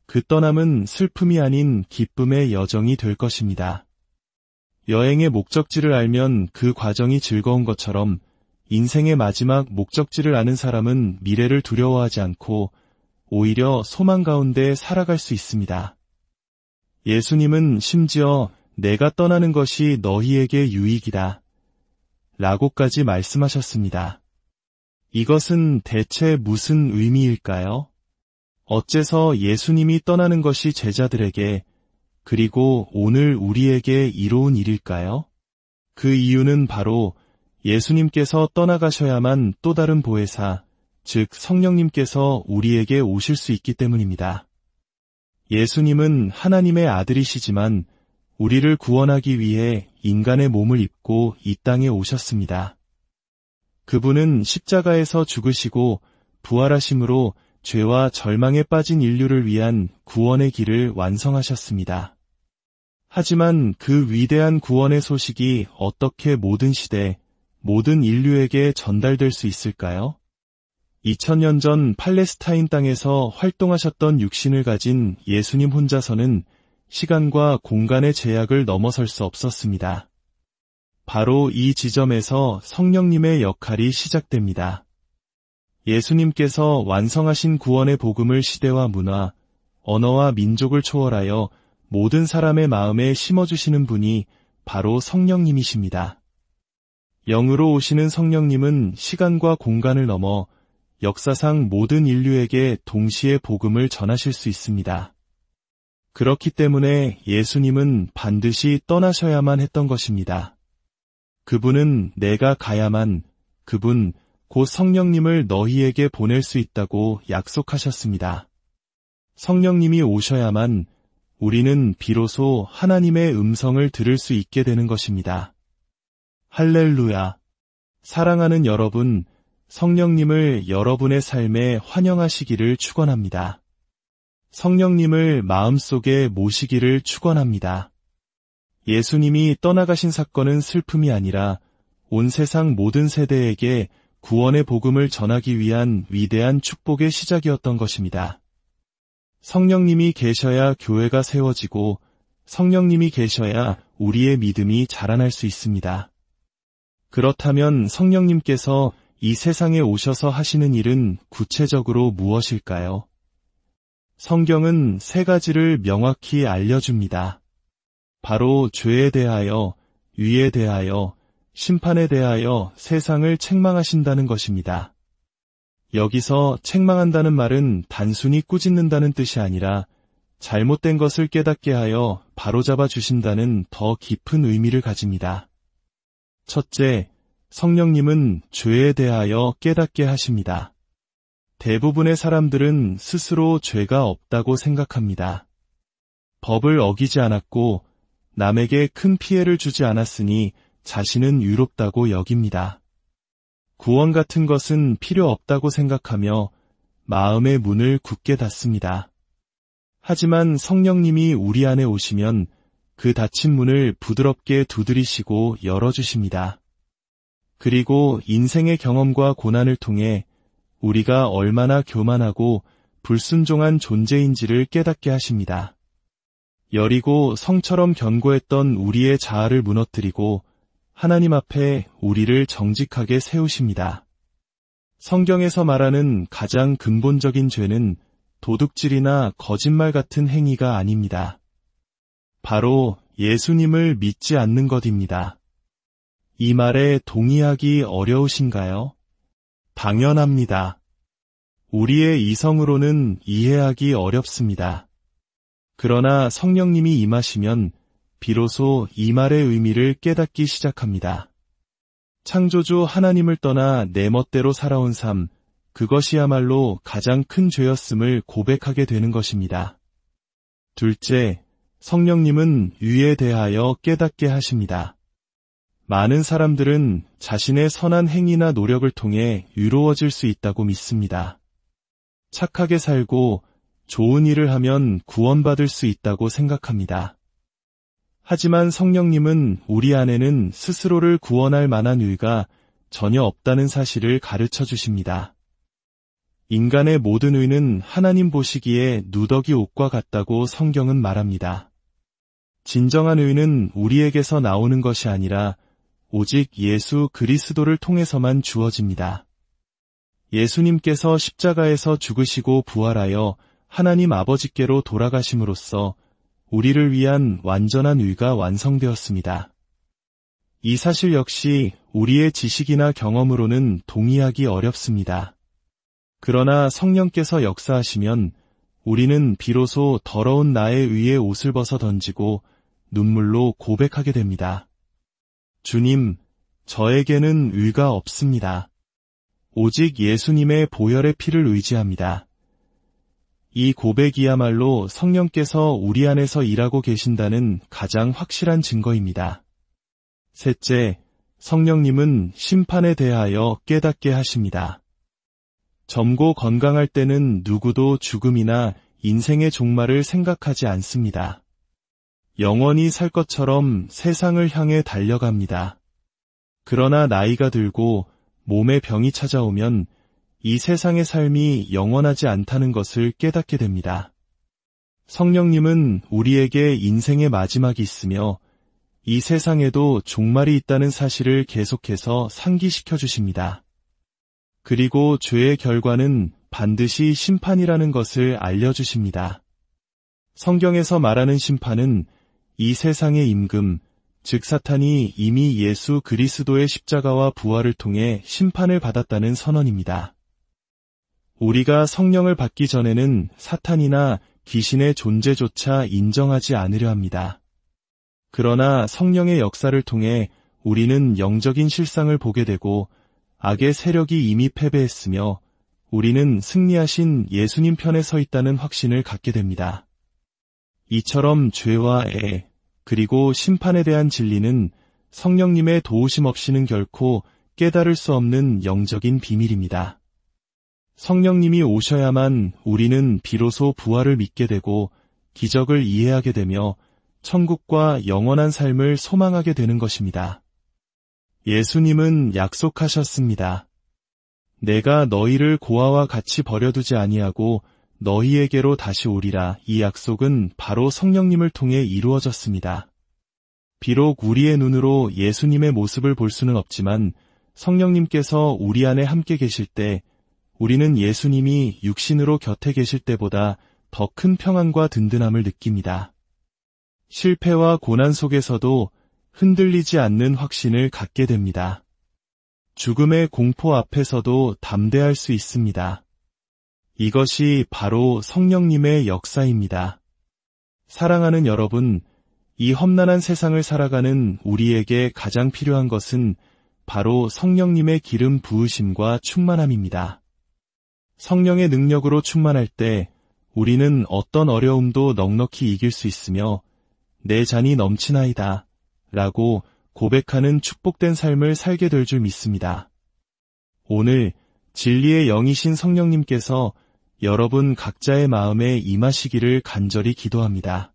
그 떠남은 슬픔이 아닌 기쁨의 여정이 될 것입니다. 여행의 목적지를 알면 그 과정이 즐거운 것처럼 인생의 마지막 목적지를 아는 사람은 미래를 두려워하지 않고 오히려 소망 가운데 살아갈 수 있습니다. 예수님은 심지어 내가 떠나는 것이 너희에게 유익이다 라고까지 말씀하셨습니다. 이것은 대체 무슨 의미일까요? 어째서 예수님이 떠나는 것이 제자들에게 그리고 오늘 우리에게 이로운 일일까요? 그 이유는 바로 예수님께서 떠나가셔야만 또 다른 보혜사, 즉 성령님께서 우리에게 오실 수 있기 때문입니다. 예수님은 하나님의 아들이시지만 우리를 구원하기 위해 인간의 몸을 입고 이 땅에 오셨습니다. 그분은 십자가에서 죽으시고 부활하심으로 죄와 절망에 빠진 인류를 위한 구원의 길을 완성하셨습니다. 하지만 그 위대한 구원의 소식이 어떻게 모든 시대, 모든 인류에게 전달될 수 있을까요? 2000년 전 팔레스타인 땅에서 활동하셨던 육신을 가진 예수님 혼자서는 시간과 공간의 제약을 넘어설 수 없었습니다. 바로 이 지점에서 성령님의 역할이 시작됩니다. 예수님께서 완성하신 구원의 복음을 시대와 문화, 언어와 민족을 초월하여 모든 사람의 마음에 심어주시는 분이 바로 성령님이십니다. 영으로 오시는 성령님은 시간과 공간을 넘어 역사상 모든 인류에게 동시에 복음을 전하실 수 있습니다. 그렇기 때문에 예수님은 반드시 떠나셔야만 했던 것입니다. 그분은 내가 가야만, 그분 곧 성령님을 너희에게 보낼 수 있다고 약속하셨습니다. 성령님이 오셔야만 우리는 비로소 하나님의 음성을 들을 수 있게 되는 것입니다. 할렐루야! 사랑하는 여러분, 성령님을 여러분의 삶에 환영하시기를 축원합니다. 성령님을 마음속에 모시기를 축원합니다. 예수님이 떠나가신 사건은 슬픔이 아니라 온 세상 모든 세대에게 구원의 복음을 전하기 위한 위대한 축복의 시작이었던 것입니다. 성령님이 계셔야 교회가 세워지고 성령님이 계셔야 우리의 믿음이 자라날 수 있습니다. 그렇다면 성령님께서 이 세상에 오셔서 하시는 일은 구체적으로 무엇일까요? 성경은 세 가지를 명확히 알려줍니다. 바로 죄에 대하여, 의에 대하여, 심판에 대하여 세상을 책망하신다는 것입니다. 여기서 책망한다는 말은 단순히 꾸짖는다는 뜻이 아니라 잘못된 것을 깨닫게 하여 바로잡아 주신다는 더 깊은 의미를 가집니다. 첫째, 성령님은 죄에 대하여 깨닫게 하십니다. 대부분의 사람들은 스스로 죄가 없다고 생각합니다. 법을 어기지 않았고 남에게 큰 피해를 주지 않았으니 자신은 유롭다고 여깁니다. 구원 같은 것은 필요 없다고 생각하며 마음의 문을 굳게 닫습니다. 하지만 성령님이 우리 안에 오시면 그 닫힌 문을 부드럽게 두드리시고 열어주십니다. 그리고 인생의 경험과 고난을 통해 우리가 얼마나 교만하고 불순종한 존재인지를 깨닫게 하십니다. 여리고 성처럼 견고했던 우리의 자아를 무너뜨리고 하나님 앞에 우리를 정직하게 세우십니다. 성경에서 말하는 가장 근본적인 죄는 도둑질이나 거짓말 같은 행위가 아닙니다. 바로 예수님을 믿지 않는 것입니다. 이 말에 동의하기 어려우신가요? 당연합니다. 우리의 이성으로는 이해하기 어렵습니다. 그러나 성령님이 임하시면 비로소 이 말의 의미를 깨닫기 시작합니다. 창조주 하나님을 떠나 내 멋대로 살아온 삶, 그것이야말로 가장 큰 죄였음을 고백하게 되는 것입니다. 둘째, 성령님은 의에 대하여 깨닫게 하십니다. 많은 사람들은 자신의 선한 행위나 노력을 통해 의로워질 수 있다고 믿습니다. 착하게 살고 좋은 일을 하면 구원받을 수 있다고 생각합니다. 하지만 성령님은 우리 안에는 스스로를 구원할 만한 의가 전혀 없다는 사실을 가르쳐 주십니다. 인간의 모든 의는 하나님 보시기에 누더기 옷과 같다고 성경은 말합니다. 진정한 의는 우리에게서 나오는 것이 아니라 오직 예수 그리스도를 통해서만 주어집니다. 예수님께서 십자가에서 죽으시고 부활하여 하나님 아버지께로 돌아가심으로써 우리를 위한 완전한 의가 완성되었습니다. 이 사실 역시 우리의 지식이나 경험으로는 동의하기 어렵습니다. 그러나 성령께서 역사하시면 우리는 비로소 더러운 나의 의의 옷을 벗어 던지고 눈물로 고백하게 됩니다. 주님, 저에게는 의가 없습니다. 오직 예수님의 보혈의 피를 의지합니다. 이 고백이야말로 성령께서 우리 안에서 일하고 계신다는 가장 확실한 증거입니다. 셋째, 성령님은 심판에 대하여 깨닫게 하십니다. 젊고 건강할 때는 누구도 죽음이나 인생의 종말을 생각하지 않습니다. 영원히 살 것처럼 세상을 향해 달려갑니다. 그러나 나이가 들고 몸에 병이 찾아오면 이 세상의 삶이 영원하지 않다는 것을 깨닫게 됩니다. 성령님은 우리에게 인생의 마지막이 있으며 이 세상에도 종말이 있다는 사실을 계속해서 상기시켜 주십니다. 그리고 죄의 결과는 반드시 심판이라는 것을 알려주십니다. 성경에서 말하는 심판은 이 세상의 임금, 즉 사탄이 이미 예수 그리스도의 십자가와 부활을 통해 심판을 받았다는 선언입니다. 우리가 성령을 받기 전에는 사탄이나 귀신의 존재조차 인정하지 않으려 합니다. 그러나 성령의 역사를 통해 우리는 영적인 실상을 보게 되고 악의 세력이 이미 패배했으며 우리는 승리하신 예수님 편에 서 있다는 확신을 갖게 됩니다. 이처럼 죄와 애, 그리고 심판에 대한 진리는 성령님의 도우심 없이는 결코 깨달을 수 없는 영적인 비밀입니다. 성령님이 오셔야만 우리는 비로소 부활을 믿게 되고 기적을 이해하게 되며 천국과 영원한 삶을 소망하게 되는 것입니다. 예수님은 약속하셨습니다. 내가 너희를 고아와 같이 버려두지 아니하고 너희에게로 다시 오리라. 이 약속은 바로 성령님을 통해 이루어졌습니다. 비록 우리의 눈으로 예수님의 모습을 볼 수는 없지만 성령님께서 우리 안에 함께 계실 때 우리는 예수님이 육신으로 곁에 계실 때보다 더 큰 평안과 든든함을 느낍니다. 실패와 고난 속에서도 흔들리지 않는 확신을 갖게 됩니다. 죽음의 공포 앞에서도 담대할 수 있습니다. 이것이 바로 성령님의 역사입니다. 사랑하는 여러분, 이 험난한 세상을 살아가는 우리에게 가장 필요한 것은 바로 성령님의 기름 부으심과 충만함입니다. 성령의 능력으로 충만할 때 우리는 어떤 어려움도 넉넉히 이길 수 있으며 내 잔이 넘치나이다 라고 고백하는 축복된 삶을 살게 될 줄 믿습니다. 오늘 진리의 영이신 성령님께서 여러분 각자의 마음에 임하시기를 간절히 기도합니다.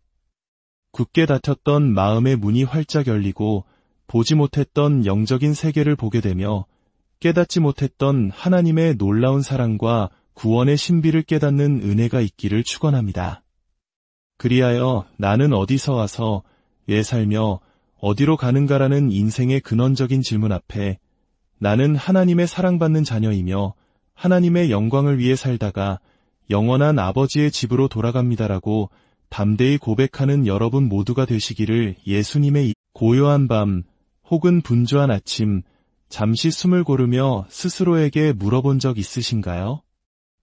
굳게 닫혔던 마음의 문이 활짝 열리고 보지 못했던 영적인 세계를 보게 되며 깨닫지 못했던 하나님의 놀라운 사랑과 구원의 신비를 깨닫는 은혜가 있기를 축원합니다. 그리하여 나는 어디서 와서 왜 살며 어디로 가는가라는 인생의 근원적인 질문 앞에 나는 하나님의 사랑받는 자녀이며 하나님의 영광을 위해 살다가 영원한 아버지의 집으로 돌아갑니다라고 담대히 고백하는 여러분 모두가 되시기를 예수님의 고요한 밤 혹은 분주한 아침 잠시 숨을 고르며 스스로에게 물어본 적 있으신가요?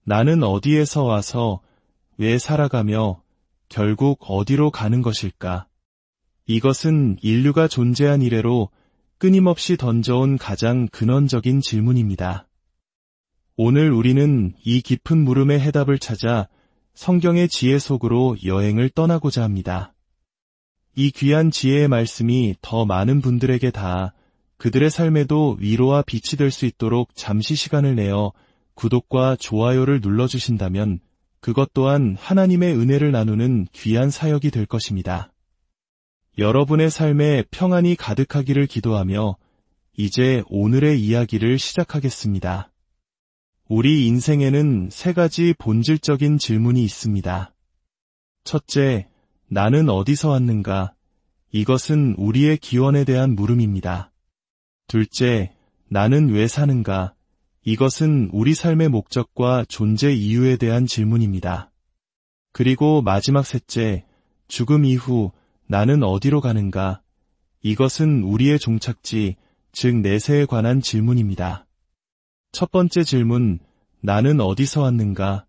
나는 어디에서 와서 왜 살아가며 결국 어디로 가는 것일까? 이것은 인류가 존재한 이래로 끊임없이 던져온 가장 근원적인 질문입니다. 오늘 우리는 이 깊은 물음의 해답을 찾아 성경의 지혜 속으로 여행을 떠나고자 합니다. 이 귀한 지혜의 말씀이 더 많은 분들에게 닿아 그들의 삶에도 위로와 빛이 될 수 있도록 잠시 시간을 내어 구독과 좋아요를 눌러주신다면 그것 또한 하나님의 은혜를 나누는 귀한 사역이 될 것입니다. 여러분의 삶에 평안이 가득하기를 기도하며 이제 오늘의 이야기를 시작하겠습니다. 우리 인생에는 세 가지 본질적인 질문이 있습니다. 첫째, 나는 어디서 왔는가? 이것은 우리의 기원에 대한 물음입니다. 둘째, 나는 왜 사는가? 이것은 우리 삶의 목적과 존재 이유에 대한 질문입니다. 그리고 마지막 셋째, 죽음 이후 나는 어디로 가는가? 이것은 우리의 종착지, 즉 내세에 관한 질문입니다. 첫 번째 질문, 나는 어디서 왔는가?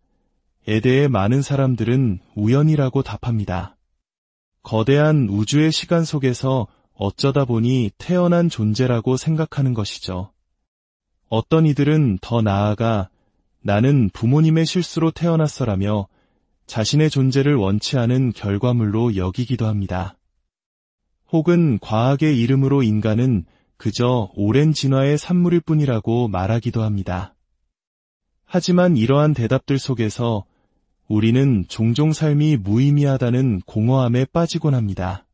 에 대해 많은 사람들은 우연이라고 답합니다. 거대한 우주의 시간 속에서 어쩌다 보니 태어난 존재라고 생각하는 것이죠. 어떤 이들은 더 나아가 나는 부모님의 실수로 태어났어라며 자신의 존재를 원치 않은 결과물로 여기기도 합니다. 혹은 과학의 이름으로 인간은 그저 오랜 진화의 산물일 뿐이라고 말하기도 합니다. 하지만 이러한 대답들 속에서 우리는 종종 삶이 무의미하다는 공허함에 빠지곤 합니다.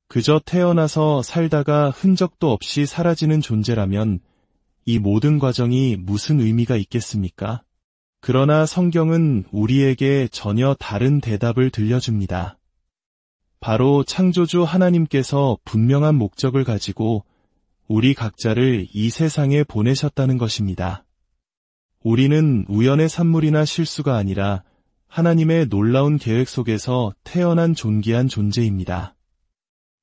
그저 태어나서 살다가 흔적도 없이 사라지는 존재라면 이 모든 과정이 무슨 의미가 있겠습니까? 그러나 성경은 우리에게 전혀 다른 대답을 들려줍니다. 바로 창조주 하나님께서 분명한 목적을 가지고 우리 각자를 이 세상에 보내셨다는 것입니다. 우리는 우연의 산물이나 실수가 아니라 하나님의 놀라운 계획 속에서 태어난 존귀한 존재입니다.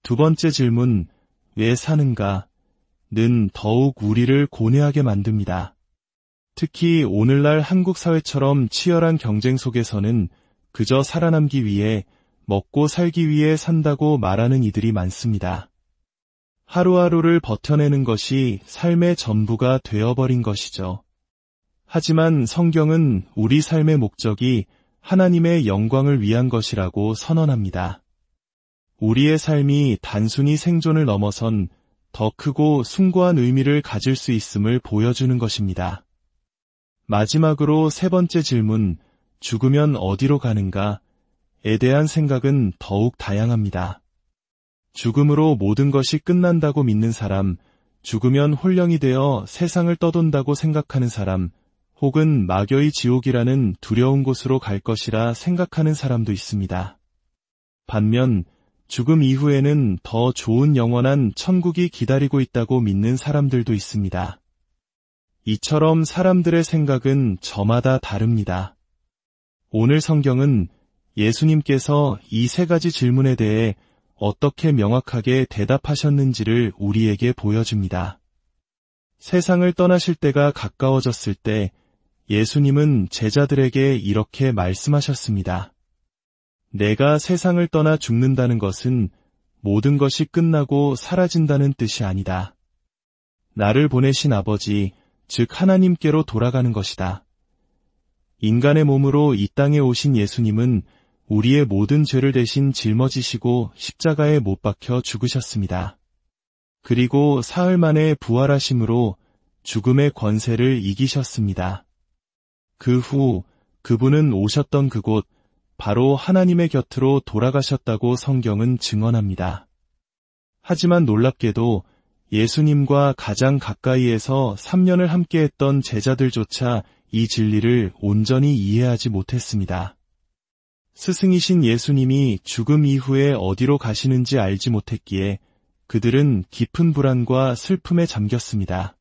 두 번째 질문, 왜 사는가? 는 더욱 우리를 고뇌하게 만듭니다. 특히 오늘날 한국 사회처럼 치열한 경쟁 속에서는 그저 살아남기 위해 먹고 살기 위해 산다고 말하는 이들이 많습니다. 하루하루를 버텨내는 것이 삶의 전부가 되어버린 것이죠. 하지만 성경은 우리 삶의 목적이 하나님의 영광을 위한 것이라고 선언합니다. 우리의 삶이 단순히 생존을 넘어선 더 크고 숭고한 의미를 가질 수 있음을 보여주는 것입니다. 마지막으로 세 번째 질문, 죽으면 어디로 가는가? 에 대한 생각은 더욱 다양합니다. 죽음으로 모든 것이 끝난다고 믿는 사람, 죽으면 홀령이 되어 세상을 떠돈다고 생각하는 사람, 혹은 마교의 지옥이라는 두려운 곳으로 갈 것이라 생각하는 사람도 있습니다. 반면 죽음 이후에는 더 좋은 영원한 천국이 기다리고 있다고 믿는 사람들도 있습니다. 이처럼 사람들의 생각은 저마다 다릅니다. 오늘 성경은 예수님께서 이 세 가지 질문에 대해 어떻게 명확하게 대답하셨는지를 우리에게 보여줍니다. 세상을 떠나실 때가 가까워졌을 때 예수님은 제자들에게 이렇게 말씀하셨습니다. 내가 세상을 떠나 죽는다는 것은 모든 것이 끝나고 사라진다는 뜻이 아니다. 나를 보내신 아버지, 즉 하나님께로 돌아가는 것이다. 인간의 몸으로 이 땅에 오신 예수님은 우리의 모든 죄를 대신 짊어지시고 십자가에 못 박혀 죽으셨습니다. 그리고 사흘 만에 부활하심으로 죽음의 권세를 이기셨습니다. 그 후 그분은 오셨던 그곳, 바로 하나님의 곁으로 돌아가셨다고 성경은 증언합니다. 하지만 놀랍게도 예수님과 가장 가까이에서 3년을 함께했던 제자들조차 이 진리를 온전히 이해하지 못했습니다. 스승이신 예수님이 죽음 이후에 어디로 가시는지 알지 못했기에 그들은 깊은 불안과 슬픔에 잠겼습니다.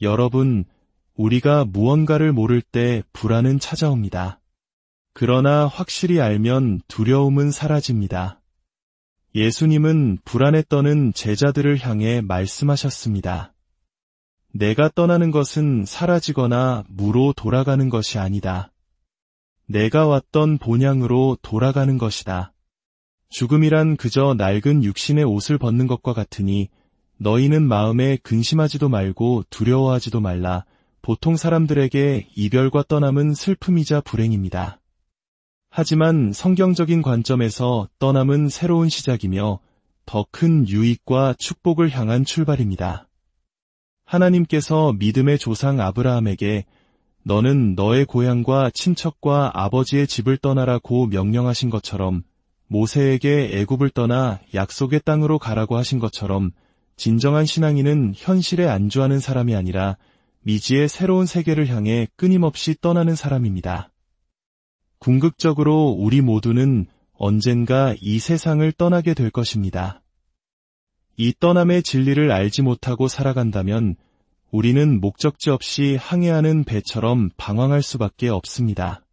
여러분, 우리가 무언가를 모를 때 불안은 찾아옵니다. 그러나 확실히 알면 두려움은 사라집니다. 예수님은 불안에 떠는 제자들을 향해 말씀하셨습니다. 내가 떠나는 것은 사라지거나 무로 돌아가는 것이 아니다. 내가 왔던 본향으로 돌아가는 것이다. 죽음이란 그저 낡은 육신의 옷을 벗는 것과 같으니 너희는 마음에 근심하지도 말고 두려워하지도 말라. 보통 사람들에게 이별과 떠남은 슬픔이자 불행입니다. 하지만 성경적인 관점에서 떠남은 새로운 시작이며 더 큰 유익과 축복을 향한 출발입니다. 하나님께서 믿음의 조상 아브라함에게 너는 너의 고향과 친척과 아버지의 집을 떠나라고 명령하신 것처럼 모세에게 애굽을 떠나 약속의 땅으로 가라고 하신 것처럼 진정한 신앙인은 현실에 안주하는 사람이 아니라 미지의 새로운 세계를 향해 끊임없이 떠나는 사람입니다. 궁극적으로 우리 모두는 언젠가 이 세상을 떠나게 될 것입니다. 이 떠남의 진리를 알지 못하고 살아간다면 우리는 목적지 없이 항해하는 배처럼 방황할 수밖에 없습니다.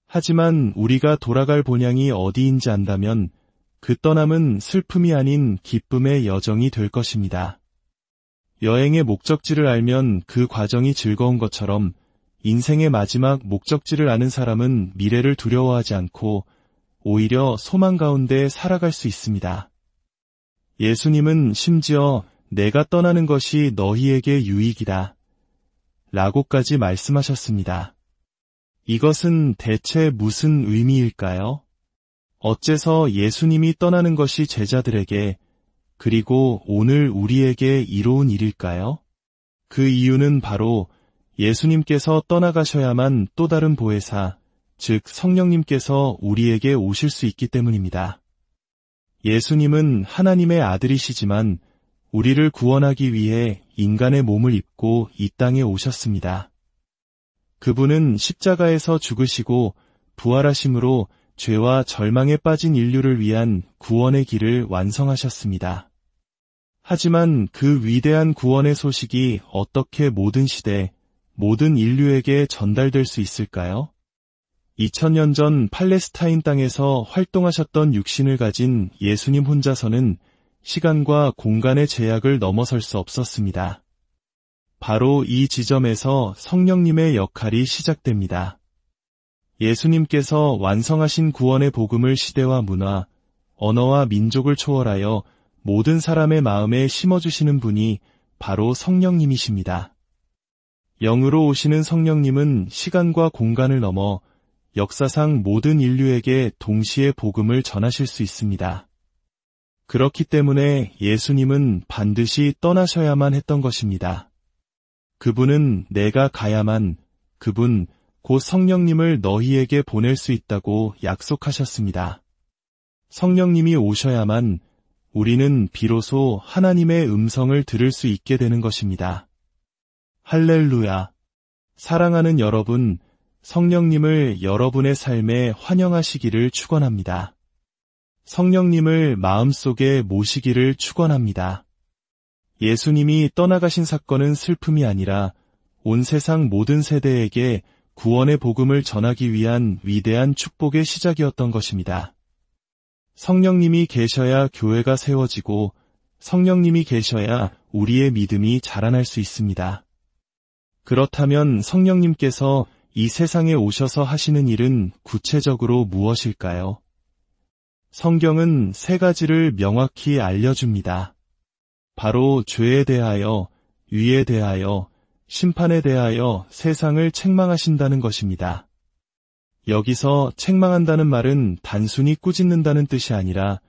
하지만 우리가 돌아갈 본향이 어디인지 안다면 그 떠남은 슬픔이 아닌 기쁨의 여정이 될 것입니다. 여행의 목적지를 알면 그 과정이 즐거운 것처럼 인생의 마지막 목적지를 아는 사람은 미래를 두려워하지 않고 오히려 소망 가운데 살아갈 수 있습니다. 예수님은 심지어 내가 떠나는 것이 너희에게 유익이다 라고까지 말씀하셨습니다. 이것은 대체 무슨 의미일까요? 어째서 예수님이 떠나는 것이 제자들에게 그리고 오늘 우리에게 이로운 일일까요? 그 이유는 바로 예수님께서 떠나가셔야만 또 다른 보혜사, 즉 성령님께서 우리에게 오실 수 있기 때문입니다. 예수님은 하나님의 아들이시지만 우리를 구원하기 위해 인간의 몸을 입고 이 땅에 오셨습니다. 그분은 십자가에서 죽으시고 부활하심으로 죄와 절망에 빠진 인류를 위한 구원의 길을 완성하셨습니다. 하지만 그 위대한 구원의 소식이 어떻게 모든 시대, 모든 인류에게 전달될 수 있을까요? 2000년 전 팔레스타인 땅에서 활동하셨던 육신을 가진 예수님 혼자서는 시간과 공간의 제약을 넘어설 수 없었습니다. 바로 이 지점에서 성령님의 역할이 시작됩니다. 예수님께서 완성하신 구원의 복음을 시대와 문화, 언어와 민족을 초월하여 모든 사람의 마음에 심어주시는 분이 바로 성령님이십니다. 영으로 오시는 성령님은 시간과 공간을 넘어 역사상 모든 인류에게 동시에 복음을 전하실 수 있습니다. 그렇기 때문에 예수님은 반드시 떠나셔야만 했던 것입니다. 그분은 내가 가야만 그분 곧 성령님을 너희에게 보낼 수 있다고 약속하셨습니다. 성령님이 오셔야만 우리는 비로소 하나님의 음성을 들을 수 있게 되는 것입니다. 할렐루야! 사랑하는 여러분, 성령님을 여러분의 삶에 환영하시기를 축원합니다. 성령님을 마음속에 모시기를 축원합니다. 예수님이 떠나가신 사건은 슬픔이 아니라 온 세상 모든 세대에게 구원의 복음을 전하기 위한 위대한 축복의 시작이었던 것입니다. 성령님이 계셔야 교회가 세워지고 성령님이 계셔야 우리의 믿음이 자라날 수 있습니다. 그렇다면 성령님께서 이 세상에 오셔서 하시는 일은 구체적으로 무엇일까요? 성경은 세 가지를 명확히 알려줍니다. 바로 죄에 대하여, 의에 대하여, 심판에 대하여 세상을 책망하신다는 것입니다. 여기서 책망한다는 말은 단순히 꾸짖는다는 뜻이 아니라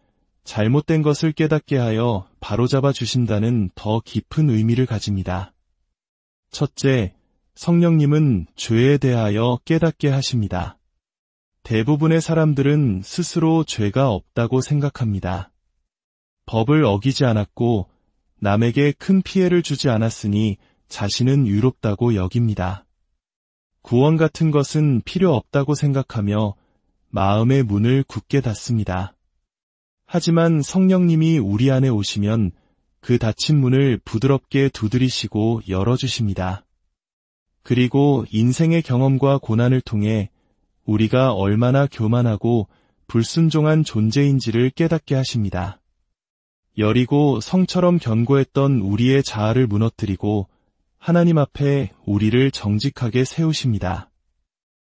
잘못된 것을 깨닫게 하여 바로잡아 주신다는 더 깊은 의미를 가집니다. 첫째, 성령님은 죄에 대하여 깨닫게 하십니다. 대부분의 사람들은 스스로 죄가 없다고 생각합니다. 법을 어기지 않았고 남에게 큰 피해를 주지 않았으니 자신은 유롭다고 여깁니다. 구원 같은 것은 필요 없다고 생각하며 마음의 문을 굳게 닫습니다. 하지만 성령님이 우리 안에 오시면 그 닫힌 문을 부드럽게 두드리시고 열어주십니다. 그리고 인생의 경험과 고난을 통해 우리가 얼마나 교만하고 불순종한 존재인지를 깨닫게 하십니다. 여리고 성처럼 견고했던 우리의 자아를 무너뜨리고 하나님 앞에 우리를 정직하게 세우십니다.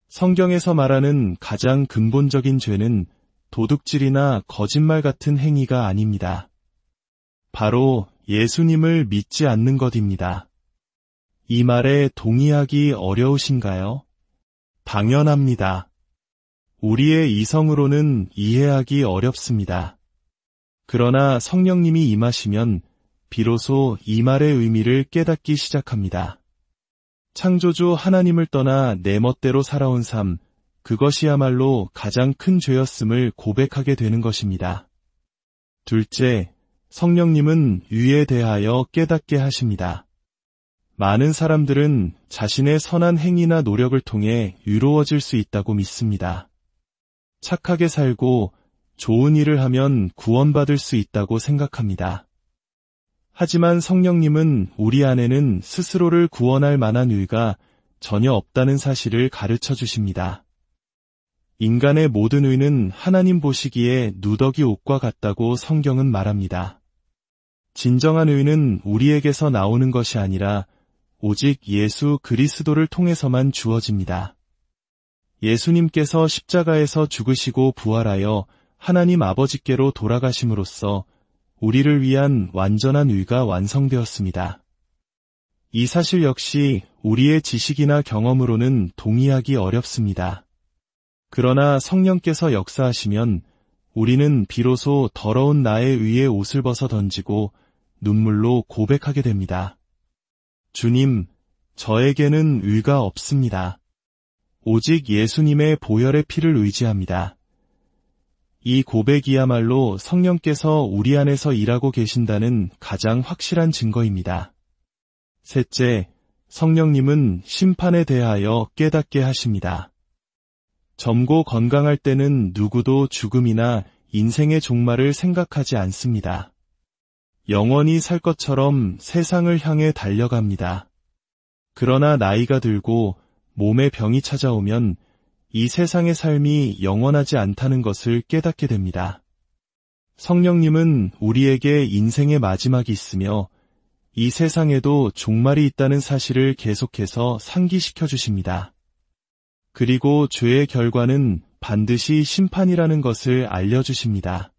성경에서 말하는 가장 근본적인 죄는 도둑질이나 거짓말 같은 행위가 아닙니다. 바로 예수님을 믿지 않는 것입니다. 이 말에 동의하기 어려우신가요? 당연합니다. 우리의 이성으로는 이해하기 어렵습니다. 그러나 성령님이 임하시면 비로소 이 말의 의미를 깨닫기 시작합니다. 창조주 하나님을 떠나 내 멋대로 살아온 삶, 그것이야말로 가장 큰 죄였음을 고백하게 되는 것입니다. 둘째, 성령님은 의에 대하여 깨닫게 하십니다. 많은 사람들은 자신의 선한 행위나 노력을 통해 의로워질 수 있다고 믿습니다. 착하게 살고 좋은 일을 하면 구원받을 수 있다고 생각합니다. 하지만 성령님은 우리 안에는 스스로를 구원할 만한 의가 전혀 없다는 사실을 가르쳐 주십니다. 인간의 모든 의는 하나님 보시기에 누더기 옷과 같다고 성경은 말합니다. 진정한 의는 우리에게서 나오는 것이 아니라 오직 예수 그리스도를 통해서만 주어집니다. 예수님께서 십자가에서 죽으시고 부활하여 하나님 아버지께로 돌아가심으로써 우리를 위한 완전한 의가 완성되었습니다. 이 사실 역시 우리의 지식이나 경험으로는 동의하기 어렵습니다. 그러나 성령께서 역사하시면 우리는 비로소 더러운 나의 의의 옷을 벗어 던지고 눈물로 고백하게 됩니다. 주님, 저에게는 의가 없습니다. 오직 예수님의 보혈의 피를 의지합니다. 이 고백이야말로 성령께서 우리 안에서 일하고 계신다는 가장 확실한 증거입니다. 셋째, 성령님은 심판에 대하여 깨닫게 하십니다. 젊고 건강할 때는 누구도 죽음이나 인생의 종말을 생각하지 않습니다. 영원히 살 것처럼 세상을 향해 달려갑니다. 그러나 나이가 들고 몸에 병이 찾아오면 이 세상의 삶이 영원하지 않다는 것을 깨닫게 됩니다. 성령님은 우리에게 인생의 마지막이 있으며 이 세상에도 종말이 있다는 사실을 계속해서 상기시켜 주십니다. 그리고 죄의 결과는 반드시 심판이라는 것을 알려주십니다.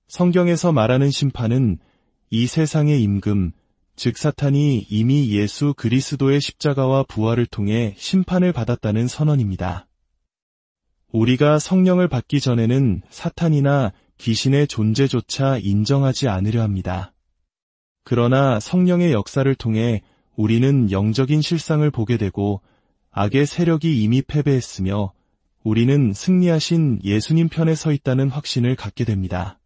성경에서 말하는 심판은 이 세상의 임금, 즉 사탄이 이미 예수 그리스도의 십자가와 부활을 통해 심판을 받았다는 선언입니다. 우리가 성령을 받기 전에는 사탄이나 귀신의 존재조차 인정하지 않으려 합니다. 그러나 성령의 역사를 통해 우리는 영적인 실상을 보게 되고 악의 세력이 이미 패배했으며 우리는 승리하신 예수님 편에 서 있다는 확신을 갖게 됩니다.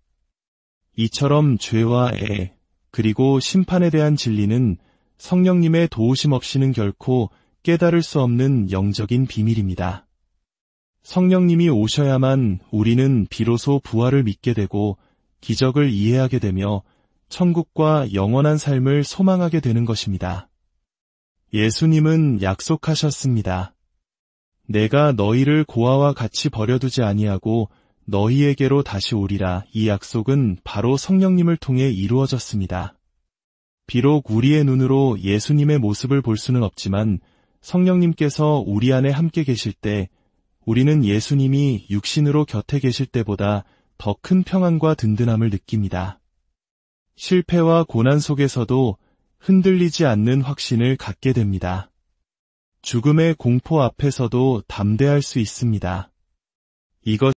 이처럼 죄와 애, 그리고 심판에 대한 진리는 성령님의 도우심 없이는 결코 깨달을 수 없는 영적인 비밀입니다. 성령님이 오셔야만 우리는 비로소 부활을 믿게 되고 기적을 이해하게 되며 천국과 영원한 삶을 소망하게 되는 것입니다. 예수님은 약속하셨습니다. 내가 너희를 고아와 같이 버려두지 아니하고 너희에게로 다시 오리라. 이 약속은 바로 성령님을 통해 이루어졌습니다. 비록 우리의 눈으로 예수님의 모습을 볼 수는 없지만 성령님께서 우리 안에 함께 계실 때 우리는 예수님이 육신으로 곁에 계실 때보다 더 큰 평안과 든든함을 느낍니다. 실패와 고난 속에서도 흔들리지 않는 확신을 갖게 됩니다. 죽음의 공포 앞에서도 담대할 수 있습니다. 이것